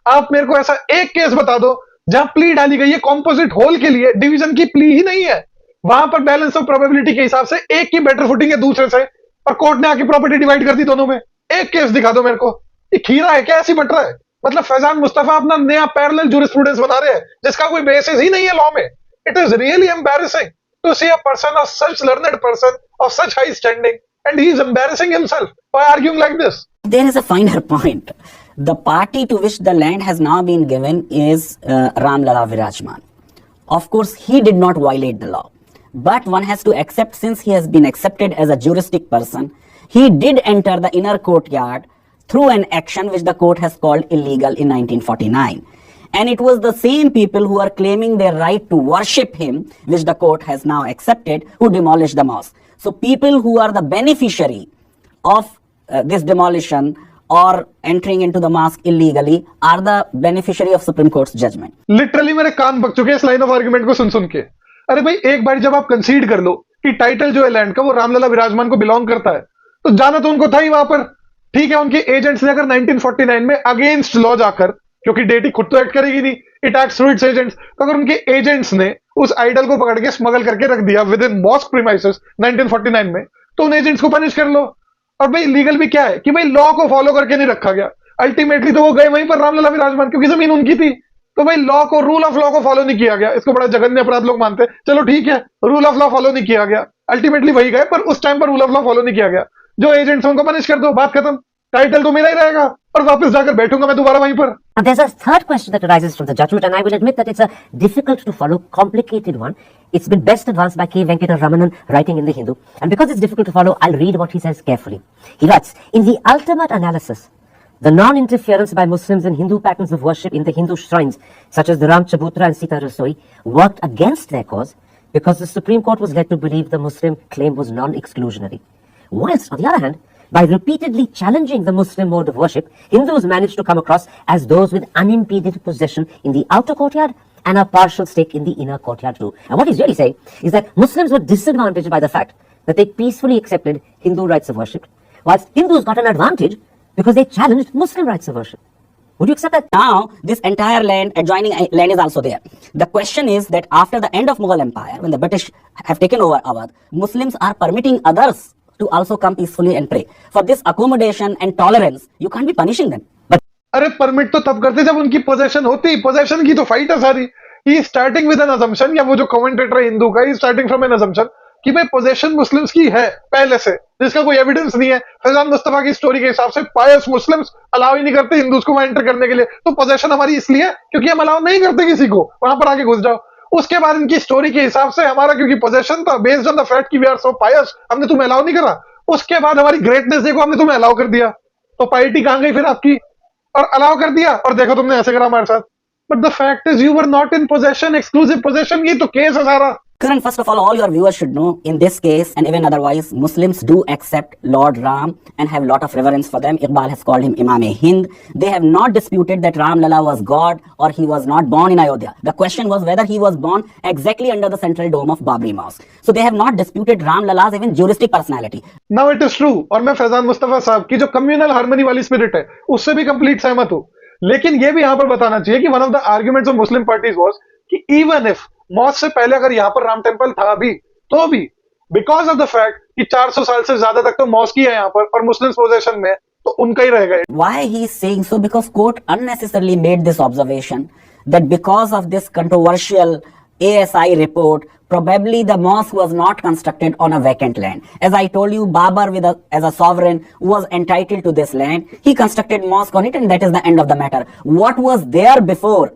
A: आप मेरे को ऐसा एक case बता दो जहां प्ली डाली गई है कॉम्पोजिट होल के लिए, डिवीजन की प्ली ही नहीं है, वहां पर बैलेंस ऑफ प्रोबेबिलिटी के हिसाब से एक की बेटर फुटिंग है दूसरे से और कोर्ट ने आके प्रॉपर्टी डिवाइड कर दी दोनों में। एक केस दिखा दो मेरे को, ये खीरा है क्या, ऐसी बट रहा है? मतलब फैजान मुस्तफा अपना नया पैरेलल जूरिस्प्रूडेंस बना रहे हैं जिसका कोई बेसिस ही नहीं है लॉ में। It is really embarrassing to see a person of such learned person of such high standing and he is embarrassing himself by arguing like this.
B: There is a finer point. The party to which the land has now been given is Ram Lala Virajman. Of course, he did not violate the law. But one has to accept, since he has been accepted as a juristic person, he did enter the inner courtyard through an action which the court has called illegal in 1949. And it was the same people who are claiming their right to worship him, which the court has now accepted, who demolished the mosque. So people who are the beneficiary of this demolition or entering into the mosque illegally are the beneficiary of Supreme Court's judgment.
A: Literally मेरे कान पक चुके हैं इस line of argument को सुन सुन के। अरे भाई, एक बार जब आप कंसीड कर लो कि टाइटल जो है लैंड का वो रामलला विराजमान को बिलोंग करता है, तो जाना तो उनको था ही वहां पर। ठीक है, उनके एजेंट्स ने अगर 1949 में अगेंस्ट लॉ जाकर, क्योंकि डेटी खुद तो एक्ट करेगी नहीं, it acts through it's agents, तो अगर उनके एजेंट्स ने उस आइडल को पकड़ के स्मगल करके रख दिया विद इन मॉस्क प्रीमाइसेस 1949 में, तो उन एजेंट्स को पनिश कर लो। और भाई लीगल भी क्या है कि भाई लॉ को फॉलो करके नहीं रखा गया। अल्टीमेटली तो वो गए वहीं पर रामलला विराजमान, क्योंकि जमीन उनकी थी। तो भाई लॉ को, रूल ऑफ लॉ को फॉलो नहीं किया गया। इसको बड़ा जघन्य अपराध लोग मानते हैं, चलो ठीक है, रूल ऑफ लॉ फॉलो नहीं किया गया, अल्टीमेटली वही गए, पर उस टाइम पर रूल ऑफ लॉ फॉलो नहीं किया गया। जो एजेंट्स उनको पनिश कर दो, बात खत्म, टाइटल तो मेरा ही रहेगा और वापस जाकर बैठूंगा मैं दोबारा वहीं पर।
C: Now, there's a third question that arises from the judgment, and I will admit that it's a difficult to follow, complicated one. It's been best advanced by K. Venkata Ramanan, writing in The Hindu. And because it's difficult to follow, I'll read what he says carefully. He writes, in the ultimate analysis, the non-interference by Muslims in Hindu patterns of worship in the Hindu shrines, such as the Ram Chabutra and Sita Rasoi, worked against their cause because the Supreme Court was led to believe the Muslim claim was non-exclusionary. Whilst, on the other hand, by repeatedly challenging the Muslim mode of worship, Hindus managed to come across as those with unimpeded possession in the outer courtyard and a partial stake in the inner courtyard too. And what he's really saying is that Muslims were disadvantaged by the fact that they peacefully accepted Hindu rites of worship, whilst Hindus got an advantage because they challenged Muslim rites of worship. Would you accept that?
B: Now, this entire land, adjoining land is also there. The question is that after the end of Mughal Empire, when the British have taken over Awadh, Muslims are permitting others to also come peacefully and pray. For this accommodation and tolerance, you can't be punishing them. But
A: अरे permit तो तब करते जब उनकी possession होती। Possession की तो fight है सारी। ही स्टार्टिंग विद एन अजम्पशन, या वो जो कमेंटेटर है हिंदू का, ही स्टार्टिंग फ्रॉम एन अजम्पशन कि भाई पोजेशन मुस्लिम्स की है पहले से, जिसका कोई एविडेंस नहीं है। फैजान मुस्तफा की स्टोरी के हिसाब से पायस मुस्लिम्स अलाउ ही नहीं करते हिंदूज को वहां एंटर करने के लिए। तो पोजेशन हमारी इसलिए है क्योंकि हम अलाउ नहीं करते किसी को वहां पर आके घुस जाओ। उसके बाद इनकी स्टोरी के हिसाब से हमारा क्योंकि पोजेशन था बेस्ड ऑन द फैक्ट कि वी आर सो पायस, हमने तुम्हें अलाउ नहीं करा। उसके बाद हमारी ग्रेटनेस देखो, हमने तुम्हें अलाउ कर दिया। तो पार्टी कहां गई फिर आपकी? और अलाउ कर दिया और देखो तुमने ऐसे करा हमारे साथ। But the fact is you were not in possession, exclusive possession. ये तो केस है सारा।
B: Karan, first of all your viewers should know, in this case and even otherwise, Muslims do accept Lord Ram and have lot of reverence for them. Iqbal has called him Imam-e-Hind. They have not disputed that Ram Lalla was God or he was not born in Ayodhya. The question was whether he was born exactly under the central dome of Babri Mosque. So they have not disputed Ram Lalla's even juristic personality.
A: Now it is true, और मैं फैजान मुस्तफा साहब की जो communal harmony वाली spirit है उससे भी complete सहमत हूं। लेकिन ये भी यहां पर बताना चाहिए कि one of the arguments of Muslim parties was कि इवन इफ मॉस्क से पहले अगर यहां पर राम टेम्पल था भी, तो भी बिकॉज ऑफ द फैक्ट कि 400 साल से ज्यादा तक तो मॉस्क ही है यहां पर और मुस्लिम पोजेशन में, तो उनका ही रहेगा।
B: Why he is saying so? Because court unnecessarily made this observation that because of this controversial ASI report, probably the mosque was not constructed on a vacant land. As I told you, Babar as a sovereign was entitled to this land. He constructed mosque on it and that is the end of the matter. What was there before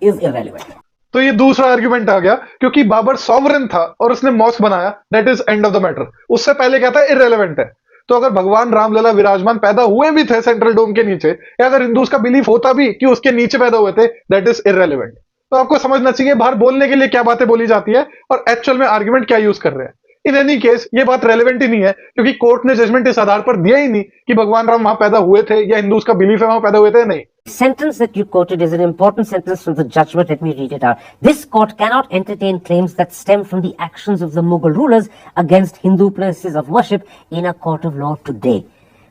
B: is irrelevant.
A: तो ये दूसरा argument आ गया, क्योंकि Babar sovereign था और उसने mask बनाया, that is end of the matter. उससे पहले क्या था? इररेलेवेंट है। तो अगर भगवान रामलला विराजमान पैदा हुए भी थे सेंट्रल डोम के नीचे, या अगर हिंदूज का बिलीफ होता भी कि उसके नीचे पैदा हुए थे, दैट इज इररेलेवेंट। तो आपको समझना चाहिए बाहर बोलने के लिए क्या बातें बोली जाती है और एक्चुअल में आर्ग्यूमेंट क्या यूज कर रहे हैं। इन एनी केस ये बात रेलेवेंट ही नहीं है, क्योंकि कोर्ट ने जजमेंट इस आधार पर दिया ही नहीं कि भगवान राम वहां पैदा हुए थे या हिंदूज का बिलीफ है वहां पैदा हुए थे। नहीं।
C: Sentence that you quoted is an important sentence from the judgment. Let me read it out. This court cannot entertain claims that stem from the actions of the Mughal rulers against Hindu places of worship in a court of law today.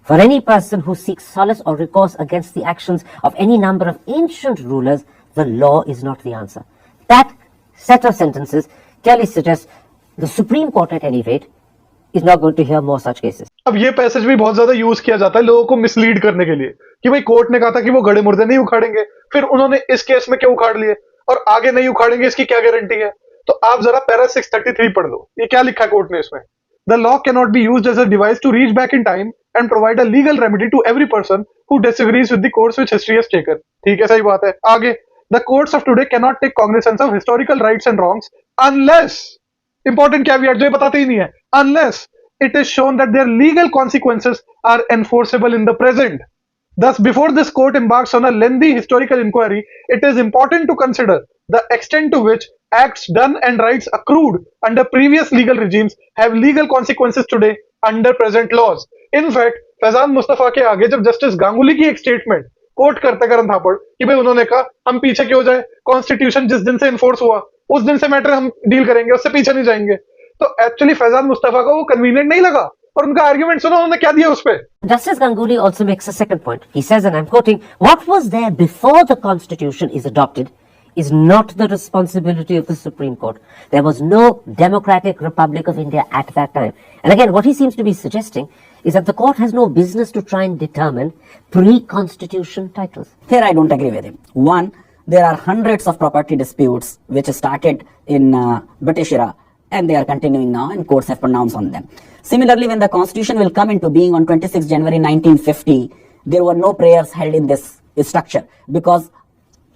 C: For any person who seeks solace or recourse against the actions of any number of ancient rulers, the law is not the answer. That set of sentences clearly suggests the Supreme Court, at any rate, is not going to hear more such cases.
A: अब ये passage भी बहुत ज्यादा use किया जाता है लोगों को मिसलीड करने के लिए कि भाई कोर्ट ने कहा था कि वो गड़े मुर्दे नहीं उखाड़ेंगे, फिर उन्होंने इस केस में क्यों उखाड़ लिए और आगे नहीं उखाड़ेंगे, इसकी क्या गारंटी है? तो आप जरा पैरा 633 पढ़ लो, ये क्या लिखा है कोर्ट ने इसमें। The law can not be used as a device to reach back in time and provide a legal remedy to every person who disagrees with the course which history has taken. ठीक है, सही बात है। आगे, the courts of today can not take cognizance of historical rights and wrongs unless, important caveat जो ये बताते ही नहीं है, unless it is shown that their legal consequences are enforceable in the present. Thus, before this court embarks on a lengthy historical inquiry, it is important to consider the extent to which acts done and rights accrued under previous legal regimes have legal consequences today under present laws. In fact, Faizan Mustafa के आगे जब justice Ganguly की एक statement court करते करन थापड़ कि भाई उन्होंने कहा हम पीछे क्यों जाए, कॉन्स्टिट्यूशन जिस दिन से इन्फोर्स हुआ उस दिन से मैटर हम डील करेंगे, उससे पीछे नहीं जाएंगे, तो एक्चुअली फैजान मुस्तफा को वो कन्वीनियंट नहीं लगा और उनका आर्ग्यूमेंट सुना उन्होंने क्या दिया उस पे.
C: Justice Ganguly also makes a second point. He says, and I'm quoting, what was there before the constitution is adopted is not the responsibility of the Supreme Court. There was no democratic Republic of India at that time. And again, what he seems to be suggesting is that the court has no business to try and determine pre-constitution titles.
B: Here I don't agree with him. One, there are hundreds of property disputes which started in British era and they are continuing now and courts have pronounced on them. Similarly, when the constitution will come into being on 26 January 1950, there were no prayers held in this structure because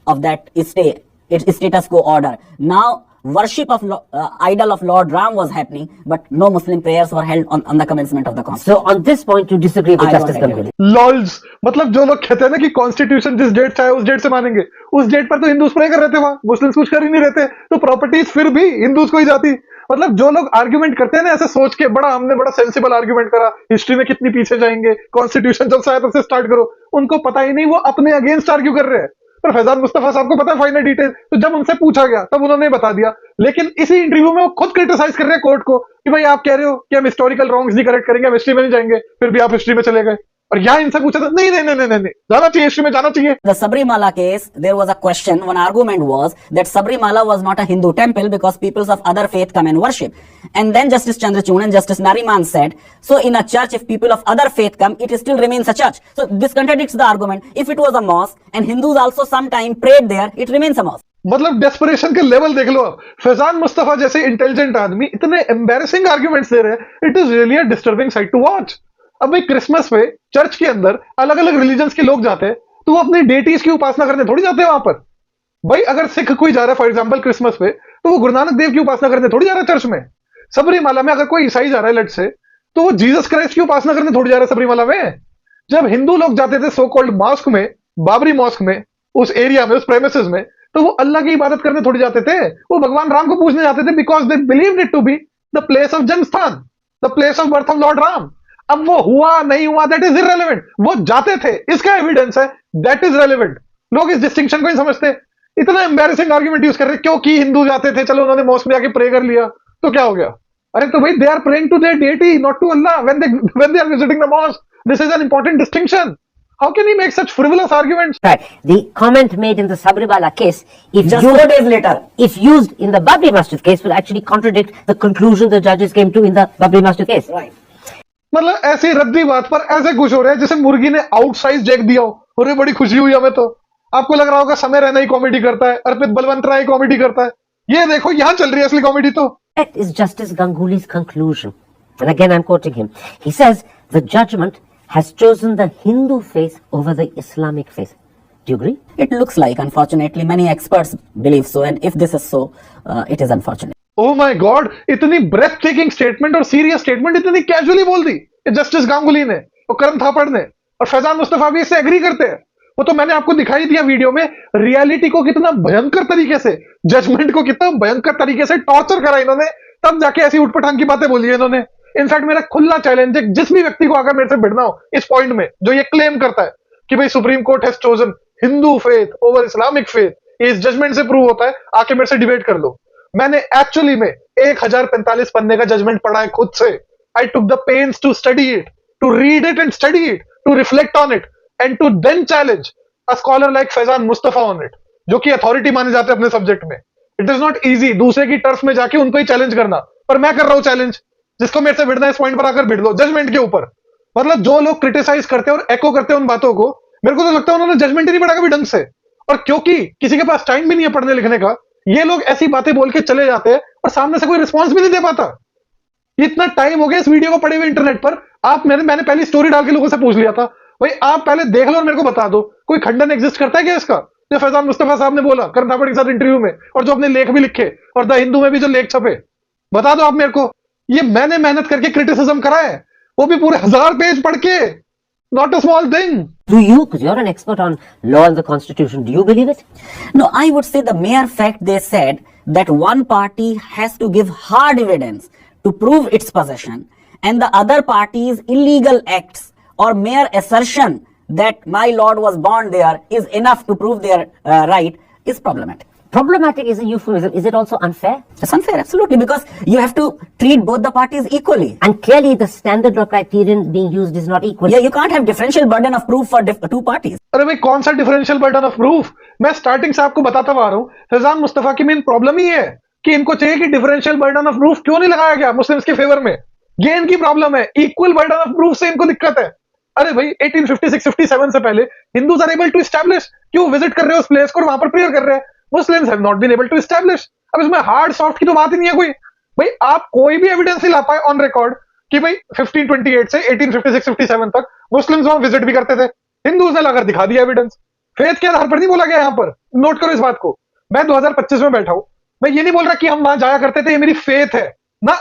B: of that status quo order. Now, worship of idol of Lord Ram was happening, but no Muslim prayers were held on the commencement of the constitution.
C: So on this point, you disagree with
B: I
C: Justice
B: don't agree.
C: Ganguly.
A: Lols, मतलब जो लोग कहते हैं ना कि constitution जिस date चाहे उस डेट से मानेंगे, उस डेट पर तो हिंदूज प्रे कर रहे थे, वहां मुस्लिम्स कुछ कर ही नहीं रहे थे, तो प्रॉपर्टीज फिर भी हिंदूज को ही जाती. मतलब जो लोग आर्ग्यूमेंट करते हैं ना ऐसे सोच के, हमने बड़ा सेंसिबल आर्ग्यूमेंट करा, हिस्ट्री में कितनी पीछे जाएंगे, कॉन्स्टिट्यूशन जब से आया तब से स्टार्ट करो, उनको पता ही नहीं वो अपने अगेंस्ट आर्ग्यू कर रहे हैं. पर फैजान मुस्तफा साहब को पता है फाइनल डिटेल, तो जब उनसे पूछा गया तब उन्होंने बता दिया. लेकिन इसी इंटरव्यू में वो खुद क्रिटिसाइज कर रहे हैं कोर्ट को कि भाई आप कह रहे हो कि हम हिस्टोरिकल रॉन्ग्स नहीं करेक्ट करेंगे, हम हिस्ट्री में नहीं जाएंगे, फिर भी आप हिस्ट्री में चले गए. और यहाँ इनसे पूछा था नहीं, जाना चाहिए, हिस्ट्री में जाना चाहिए.
B: The Sabrimala case, there was a question, one argument was that Sabrimala was not a Hindu temple because peoples of other faith come and worship. And then Justice Chandrachud and Justice Nariman said, so in a church, if people of other faith come, it still remains a church. So this contradicts the argument. If it was a mosque and Hindus also sometime prayed there, it remains a mosque.
A: मतलब desperation के level देख लो आप. फैजान मुस्तफा जैसे intelligent आदमी इतने embarrassing arguments दे रहे हैं, it is really a disturbing sight to watch. अब भाई क्रिसमस पे चर्च के अंदर अलग अलग रिलीजन्स के लोग जाते हैं, तो वो अपनी डेटीज की उपासना करने थोड़ी जाते हैं वहां पर. भाई अगर सिख कोई जा रहा है फॉर एग्जांपल क्रिसमस पे, तो वो गुरु नानक देव की उपासना करने थोड़ी जा रहा है चर्च में. सबरीमाला में अगर कोई ईसाई जा रहा है लेट से, तो वो जीसस क्राइस्ट की उपासना करने थोड़ी जा रहा है सबरीमाला में. जब हिंदू लोग जाते थे सो कॉल्ड मॉस्क में, बाबरी मॉस्क में, उस एरिया में, उस प्रेमिसेस में, तो वो अल्लाह की इबादत करने थोड़ी जाते थे, वो भगवान राम को पूजने जाते थे because they believed it to be the place of जन्मस्थान, the place of birth of Lord Ram. अब वो हुआ नहीं हुआ दैट इज इररेलेवेंट, वो जाते थे, इसका एविडेंस है, दैट इज रेलेवेंट. लोग इस डिस्टिंक्शन को नहीं समझते. इतना एम्बैरेसिंग आर्गुमेंट यूज कर रहे हैं क्योंकि हिंदू जाते थे, चलो उन्होंने मॉस्क में आके प्रे कर लिया तो क्या हो गया. अरे तो भाई they are praying to their deity not to Allah when they are visiting the mosque. This is an important distinction. How can he make such frivolous arguments?
C: Right. The comment made in the Sabrimala case, if
B: Just 4 days later,
C: if used in the Babri Masjid case, will actually contradict the conclusion the judges came to in the Babri Masjid case.
B: right.
A: मतलब ऐसी रद्दी बात पर ऐसे खुश हो रहे हैं जैसे मुर्गी ने आउटसाइज जैक दिया हो. अरे बड़ी खुशी हुई हमें तो. आपको लग रहा होगा समय रहना ही कॉमेडी करता है, अर्पित बलवंत राय कॉमेडी करता है. ये देखो यहाँ चल रही है असली कॉमेडी तो.
C: That is Justice Ganguly's conclusion. And again, I'm quoting him. He says the judgment has chosen the Hindu faith over the Islamic faith. Do you agree?
B: It looks like, unfortunately, many experts believe so, and if this is so, it is unfortunate.
A: Oh my God, इतनी breath taking statement और serious statement इतनी casually बोल दी justice Ganguly ने और करण थापड़ ने, और फैजान मुस्तफा भी इससे एग्री करते हैं. वो तो मैंने आपको दिखाई दिया वीडियो में, रियलिटी को कितना भयंकर तरीके से, जजमेंट को कितना भयंकर तरीके से टॉर्चर करा इन्होंने, तब जाके ऐसी उठपटांग की बातें बोली है इन्होंने. इनफैक्ट मेरा खुला चैलेंज है जिस भी व्यक्ति को अगर मेरे से भिड़ना हो इस पॉइंट में, जो ये क्लेम करता है कि भाई supreme court has chosen Hindu faith over Islamic faith, इस जजमेंट से प्रूव होता है, आके मेरे से डिबेट कर लो. मैंने एक्चुअली में 1045 पन्ने का जजमेंट पढ़ा है खुद से. I took the pains to study it, to read it and study it, to reflect on it and to then challenge a scholar like Faizan Mustafa on it, जो कि अथॉरिटी माने जाते हैं अपने सब्जेक्ट में. इट इज नॉट इजी दूसरे की turf में जाके उनको ही चैलेंज करना, पर मैं कर रहा हूं चैलेंज. जिसको मेरे से भिड़ना है इस पॉइंट पर आकर भिड़ लो जजमेंट के ऊपर. मतलब जो लोग क्रिटिसाइज करते हैं और एको करते हैं उन बातों को, मेरे को तो लगता है उन्होंने जजमेंट ही नहीं पढ़ा कभी ढंग से. और क्योंकि किसी के पास टाइम भी नहीं है पढ़ने लिखने का, ये लोग ऐसी बातें बोल के चले जाते हैं और सामने से कोई रिस्पॉन्स भी नहीं दे पाता. इतना टाइम हो गया इस वीडियो को पड़े हुए इंटरनेट पर. मैंने पहली स्टोरी डाल के लोगों से पूछ लिया था, भाई आप पहले देख लो और मेरे को बता दो कोई खंडन एग्जिस्ट करता है क्या इसका, जो फैजान मुस्तफा साहब ने बोला करण थापड़ के साथ इंटरव्यू में, और जो अपने लेख भी लिखे और द हिंदू में भी जो लेख छपे. बता दो आप मेरे को. ये मैंने मेहनत करके क्रिटिसिज्म करा है, वो भी पूरे 1000 पेज पढ़ के. Not a small thing.
C: Do you, because you're an expert on law and the constitution, do you believe it?
B: No, I would say the mere fact they said that one party has to give hard evidence to prove its possession and the other party's illegal acts or mere assertion that my lord was born there is enough to prove their right is problematic.
C: Problematic is a euphemism. Is it also unfair?
B: It's unfair, absolutely, because you have to treat both the parties equally.
C: And clearly the standard or criterion being used is not equal.
B: Yeah, you can't have differential burden of proof for two parties.
A: अरे भाई कौन सा differential burden of proof? मैं starting से आपको बताता आ रहा हूँ, फैजान मुस्तफा की मेन प्रॉब्लम ही है कि इनको चाहिए कि डिफरेंशियल बर्डन ऑफ प्रूफ क्यों नहीं लगाया गया मुस्लिम्स के फेवर में। ये इनकी प्रॉब्लम है, इक्वल बर्डन ऑफ प्रूफ से इनको दिक्कत है। अरे भाई 1856-57 से पहले Hindus are able to establish कि वो विजिट कर रहे हैं उस प्लेस को और वहां पर प्रेयर कर रहे हैं। Muslims have not been able to establish. अब इसमें हार्ड सॉफ्ट की तो बात ही नहीं है कोई। भाई आप कोई भी एविडेंस नहीं ला पाए ऑन रिकॉर्ड कि भाई 1528 से 1856-57 तक मुस्लिम्स वहां विजिट भी करते थे। हिंदूज ने लाकर दिखा दिया एविडेंस। फेथ के आधार पर नहीं बोला गया यहाँ पर, नोट करो इस बात को। मैं 2025 में बैठा हूं, मैं ये नहीं बोल रहा कि हम वहां जाया करते थे, ये मेरी फेथ है ना।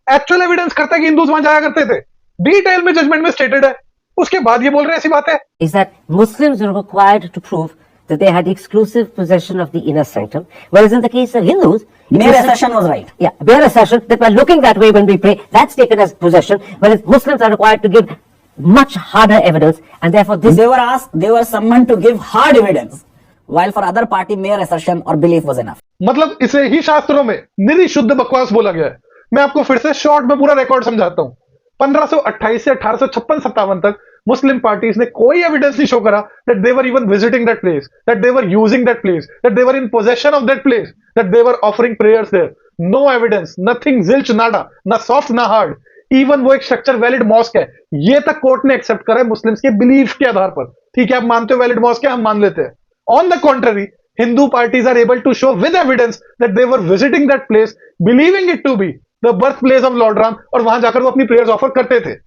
A: एक्चुअल एविडेंस करता है कि हिंदूज वहां जाया करते थे, डिटेल में जजमेंट में स्टेटेड है। उसके बाद ये बोल रहे हैं ऐसी बात है।
C: Is that Muslims were required to prove that they had exclusive possession of the inner sanctum, whereas in the case of Hindus,
B: Mere assertion was right.
C: yeah, bare assertion that we're looking that way when we pray, that's taken as possession, whereas Muslims are required to give much harder evidence, and therefore this.
B: They were summoned to give hard evidence, while for other party mere assertion or belief was enough.
A: मतलब इसे ही शास्त्रों में निरी शुद्ध बकवास बोला गया है। मैं आपको फिर से शॉर्ट में पूरा रिकॉर्ड समझाता हूं। 1528 से 1856-57 तक मुस्लिम पार्टीज ने कोई एविडेंस नहीं शो करा that they were even visiting that place, that they were using that place, that they were in possession of that place, that they were offering prayers there. No evidence, nothing, zilch, nada, ना soft ना hard. Even वो एक structure valid mask है, ये तक court ने accept करा है मुस्लिम्स के बिलीफ के आधार पर। ठीक है, आप मानते हो वैलिड मॉस्क है, हम मान लेते हैं। On the contrary, Hindu parties are able to show with evidence that they were visiting that place, believing it to be the birthplace of Lord Ram, और वहां जाकर वो अपनी प्रेयर्स ऑफर करते थे।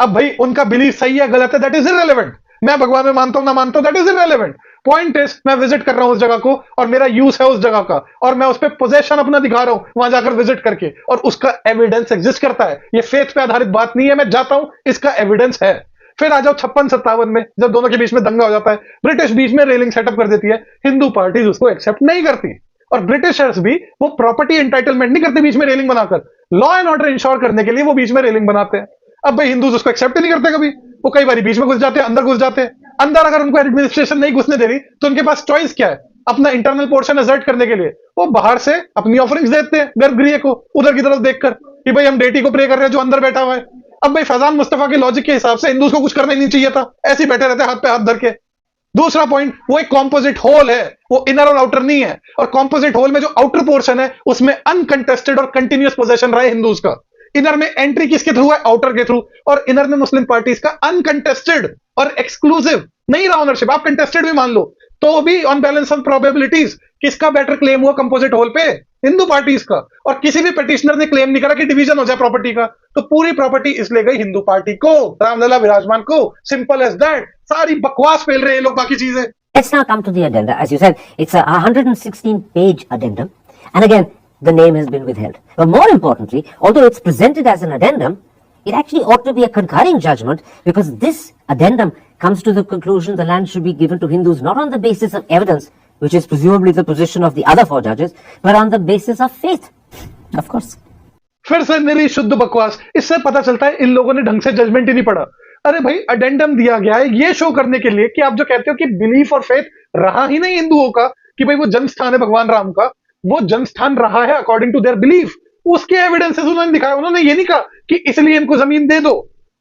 A: अब भाई उनका बिलीफ सही है गलत है, दैट इज इररेलेवेंट। मैं भगवान में मानता हूं ना मानता हूं, that is irrelevant. Point is मैं विजिट कर रहा हूं उस जगह को और मेरा यूज है उस जगह का, और मैं उस पर पोजेशन अपना दिखा रहा हूं वहां जाकर विजिट करके, और उसका एविडेंस एग्जिस्ट करता है। ये फेथ पे आधारित बात नहीं है, मैं जाता हूं, इसका एविडेंस है। फिर आ जाओ 56-57 में, जब दोनों के बीच में दंगा हो जाता है, ब्रिटिश बीच में रेलिंग सेटअप कर देती है, हिंदू पार्टीज उसको एक्सेप्ट नहीं करती, और ब्रिटिशर्स भी वो प्रॉपर्टी एंटाइटलमेंट नहीं करते बीच में रेलिंग बनाकर, लॉ एंड ऑर्डर इंश्योर करने के लिए वो बीच में रेलिंग बनाते हैं। अब भाई हिंदूज उसको एक्सेप्ट नहीं करते कभी, वो कई बार बीच में घुस जाते हैं, अंदर घुस जाते हैं। अंदर अगर उनको एडमिनिस्ट्रेशन नहीं घुसने दे रही तो उनके पास चॉइस क्या है अपना इंटरनल पोर्शन असर्ट करने के लिए? वो बाहर से अपनी ऑफरिंग्स देते हैं गर्भगृह को, उधर की तरफ देखकर कि भाई हम डेटी को प्रे कर रहे हैं जो अंदर बैठा हुआ है। अब भाई फैजान मुस्तफा के लॉजिक के हिसाब से हिंदूज को कुछ करना ही नहीं चाहिए था, ऐसे ही बैठे रहते हाथ पे हाथ धर के। दूसरा पॉइंट, वो एक कॉम्पोजिट होल है, वो इनर और आउटर नहीं है, और कॉम्पोजिट होल में जो आउटर पोर्शन है उसमें अनकंटेस्टेड और कंटिन्यूअस पोजेशन रहा है हिंदूज का। इनर में एंट्री किसके थ्रू है? आउटर के थ्रू। और इनर में मुस्लिम पार्टीज का अनकंटेस्टेड और एक्सक्लूसिव नहीं रहा ओनरशिप। आप कंटेस्टेड भी मान लो तो भी ऑन बैलेंस ऑफ प्रोबेबिलिटीज किसका बेटर क्लेम हुआ कंपोजिट होल पे? हिंदू पार्टीज का। और किसी भी पिटिशनर ने क्लेम नहीं करा कि डिवीजन हो जाए प्रॉपर्टी का, तो पूरी प्रॉपर्टी इसलिए गई हिंदू पार्टी को, रामलला विराजमान को। Simple as that. सारी बकवास फैल रहे हैं लोग बाकी चीजें।
C: Let's now come to the addenda. As you said, it's a 116-page addendum, and again, the name has been withheld. But more importantly, although it's presented as an addendum, it actually ought to be a concurring judgment, because this addendum comes to the conclusion the land should be given to Hindus not on the basis of evidence, which is presumably the position of the other four judges, but on the basis of faith.
B: Of course.
A: फिर से मेरी शुद्ध बकवास। इससे पता चलता है इन लोगों ने ढंग से जजमेंट ही नहीं पढ़ा। अरे भाई अडेंडम दिया गया है ये शो करने के लिए कि आप जो कहते हो कि बिलीफ और फेथ रहा ही नहीं हिंदुओं का, कि भाई वो जन्म स्थान है भगवान राम का, वो जन्म स्थान रहा है अकॉर्डिंग टू देयर बिलीफ। उसके एविडेंसेस उन्होंने दिखाया। उन्होंने ये नहीं कहा कि इसलिए इनको जमीन दे दो।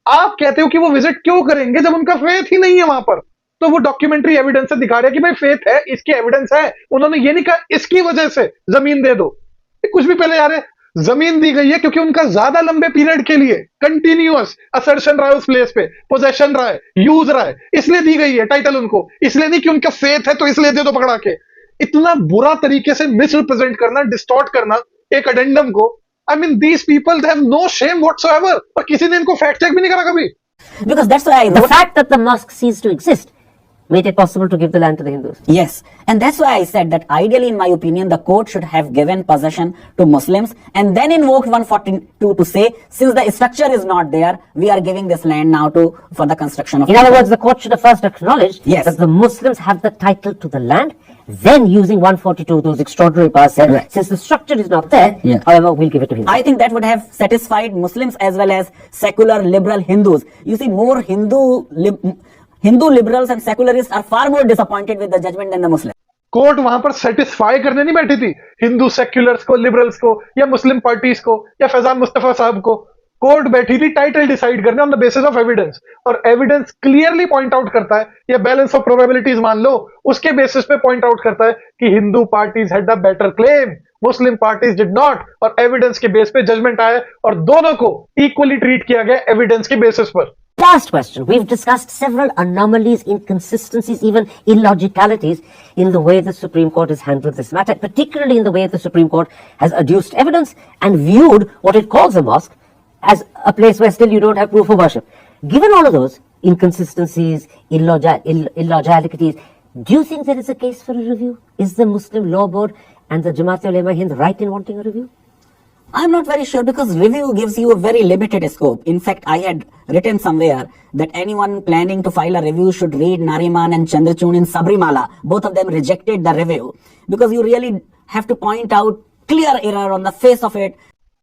A: आप कहते हो कि वो विजिट क्यों करेंगे जब उनका फेथ ही नहीं है वहां पर? तो वो डॉक्यूमेंट्री एविडेंस से दिखा रहे हैं कि भाई फेथ है, इसके एविडेंस है। उन्होंने ये नहीं कहा इसकी वजह से जमीन दे दो। कुछ भी पहले यार जमीन दी गई है क्योंकि उनका ज्यादा लंबे पीरियड के लिए कंटिन्यूअस असर्शन रहा है उस प्लेस पे, पोजेशन रहा है, यूज रहा है, इसलिए दी गई है टाइटल उनको। इसलिए नहीं कि उनका फेथ है तो इसलिए दे दो पकड़ा के। इतना बुरा तरीके से मिसरिप्रेजेंट करना, डिस्टॉर्ट करना एक अडेंडम को। I mean these people they have no shame whatsoever. और किसी ने इनको फैक्ट चेक भी नहीं करा कभी।
B: Because that's why
C: The fact that the mosque ceased to exist made it possible to give the land to the Hindus.
B: Yes, and that's why I said that ideally, in my opinion, the court should have given possession to Muslims and then invoked 142 to say, since the structure is not there, we are giving this land now for the construction of.
C: In other words, the court should have first acknowledged
B: Yes.
C: that the Muslims have the title to the land, then using 142, those extraordinary powers said,
B: Right.
C: since the structure is not there,
B: Yeah.
C: however, we'll give it to Hindus.
B: I think that would have satisfied Muslims as well as secular liberal Hindus. You see, more Hindu liberals and secularists are far more disappointed with the judgment than the Muslims.
A: Court वहां पर satisfy करने नहीं बैठी थी Hindu seculars को, liberals को, या मुस्लिम parties को, या फैजान मुस्तफा साहब को। कोर्ट बैठी थी टाइटल डिसाइड करने on the basis of evidence, और एविडेंस क्लियरली पॉइंट आउट करता है, या बैलेंस ऑफ प्रोबेबिलिटीज मान लो, उसके बेसिस पे पॉइंट आउट करता है कि Hindu parties had a better claim, Muslim parties did not, और एविडेंस के बेस पे जजमेंट आया और दोनों को इक्वली ट्रीट किया गया एविडेंस के बेसिस पर।
C: Last question. We've discussed several anomalies, inconsistencies, even illogicalities in the way the Supreme Court has handled this matter, particularly in the way the Supreme Court has adduced evidence and viewed what it calls a mosque as a place where still you don't have proof of worship. Given all of those inconsistencies, illogicalities, do you think there is a case for a review? Is the Muslim Law Board and the Jamaat-e-Ulema Hind right in wanting a review?
B: I'm not very sure because review gives you a very limited scope. In fact, I had written somewhere that anyone planning to file a review should read Nariman and Chandrachud in Sabrimala. Both of them rejected the review because you really have to point out clear error on the face of it.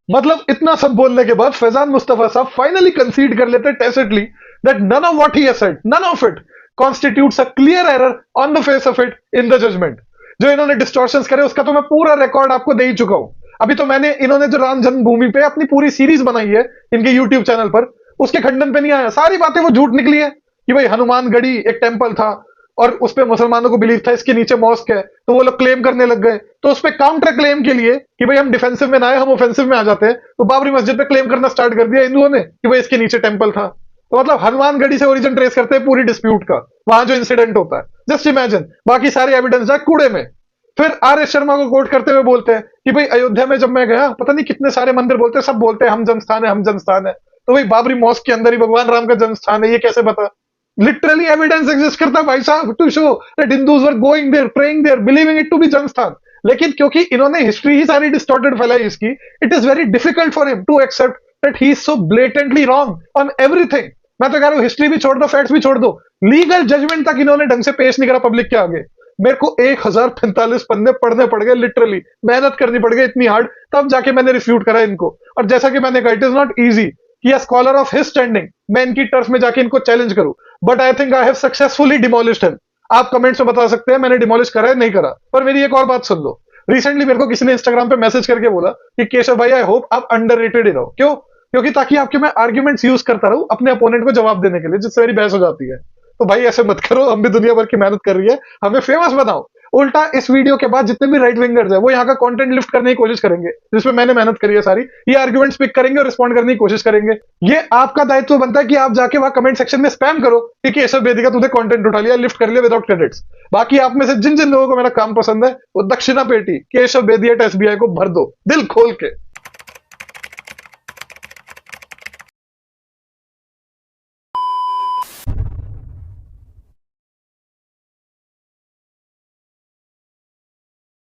A: मतलब इतना सब बोलने के बाद फैजान मुस्तफा साहब finally concede कर लेते tacitly that none of what he has said, none of it constitutes a clear error on the face of it in the judgment. जो इन्होंने डिस्टॉर्शंस करे उसका तो मैं पूरा रिकॉर्ड आपको दे ही चुका हूं। अभी तो मैंने इन्होंने जो राम जन्मभूमि पे अपनी पूरी सीरीज बनाई है इनके यूट्यूब चैनल पर, उसके खंडन पे नहीं आया। सारी बातें वो झूठ निकली है कि भाई हनुमानगढ़ी एक टेंपल था और उस पे मुसलमानों को बिलीव था इसके नीचे मॉस्क है, तो वो लोग क्लेम करने लग गए। तो उस पे काउंटर क्लेम के लिए कि भाई हम डिफेंसिव में ना आए, हम ऑफेंसिव में आ जाते हैं, तो बाबरी मस्जिद पे क्लेम करना स्टार्ट कर दिया हिंदुओं ने कि भाई इसके नीचे टेंपल था। तो मतलब हनुमानगढ़ी से ओरिजिन ट्रेस करते हैं पूरी डिस्प्यूट का, वहां जो इंसिडेंट होता है। जस्ट इमेजिन, बाकी सारे एविडेंस जाए कूड़े में। फिर आर.एस. शर्मा को कोट करते हुए बोलते हैं कि भाई अयोध्या में जब मैं गया, पता नहीं कितने सारे मंदिर बोलते हैं, सब बोलते हैं हम जन्म स्थान है, हम जन्म स्थान है। तो भाई बाबरी मॉस्क के अंदर ही भगवान राम का जन्म स्थान है, ये कैसे बता? लिटरली एविडेंस एग्जिस्ट करता है भाई साहब to show that Hindus were going there, praying there, believing it to be janma sthan. लेकिन क्योंकि इन्होंने हिस्ट्री ही सारी डिस्टॉर्टेड फैलाई इसकी, it is very difficult for him to accept that he is so blatantly wrong on everything. मैं तो कह रहा हूं हिस्ट्री भी छोड़ दो, फैक्ट्स भी छोड़ दो, लीगल जजमेंट तक इन्होंने ढंग से पेश नहीं करा पब्लिक के आगे। मेरे को 1045 पन्ने पढ़ने पड़ गए, लिटरली मेहनत करनी पड़ गई इतनी हार्ड, तब जाके मैंने रिफ्यूट करा इनको। और जैसा कि मैंने कहा, इट इज नॉट इजी कि a scholar of his standing मैं इनकी टर्फ में जाके इनको चैलेंज करूं, but I think I have successfully demolished him. आप कमेंट्स में बता सकते हैं मैंने डिमोलिश करा है नहीं करा। पर मेरी एक और बात सुन लो, रिसेंटली मेरे को किसी ने इंस्टाग्राम पे मैसेज करके बोला कि केशव भाई आई होप आप अंडररेटेड ही रहो। क्यों? क्योंकि ताकि आपके मैं आर्ग्यूमेंट्स यूज करता रहूं अपने अपोनेंट को जवाब देने के लिए, जिससे मेरी बहस हो जाती है। तो भाई ऐसे मत करो, हम भी दुनिया भर की मेहनत कर रही है, हमें फेमस बनाओ। उल्टा इस वीडियो के बाद जितने भी राइट विंगर्स है वो यहाँ का कंटेंट लिफ्ट करने की कोशिश करेंगे जिसमें मैंने मेहनत करी है सारी, ये आर्गुमेंट्स पिक करेंगे और रिस्पॉन्ड करने की कोशिश करेंगे। ये आपका दायित्व बनता है कि आप जाके वहां कमेंट सेक्शन में स्पैम करो कि केशव बेदी का तूने कंटेंट उठा लिया, लिफ्ट कर लिया विदाउट क्रेडिट्स। बाकी आप में से जिन जिन लोगों को मेरा काम पसंद है वो दक्षिणा पेटी केशव बेदी@SBI को भर दो दिल खोल के।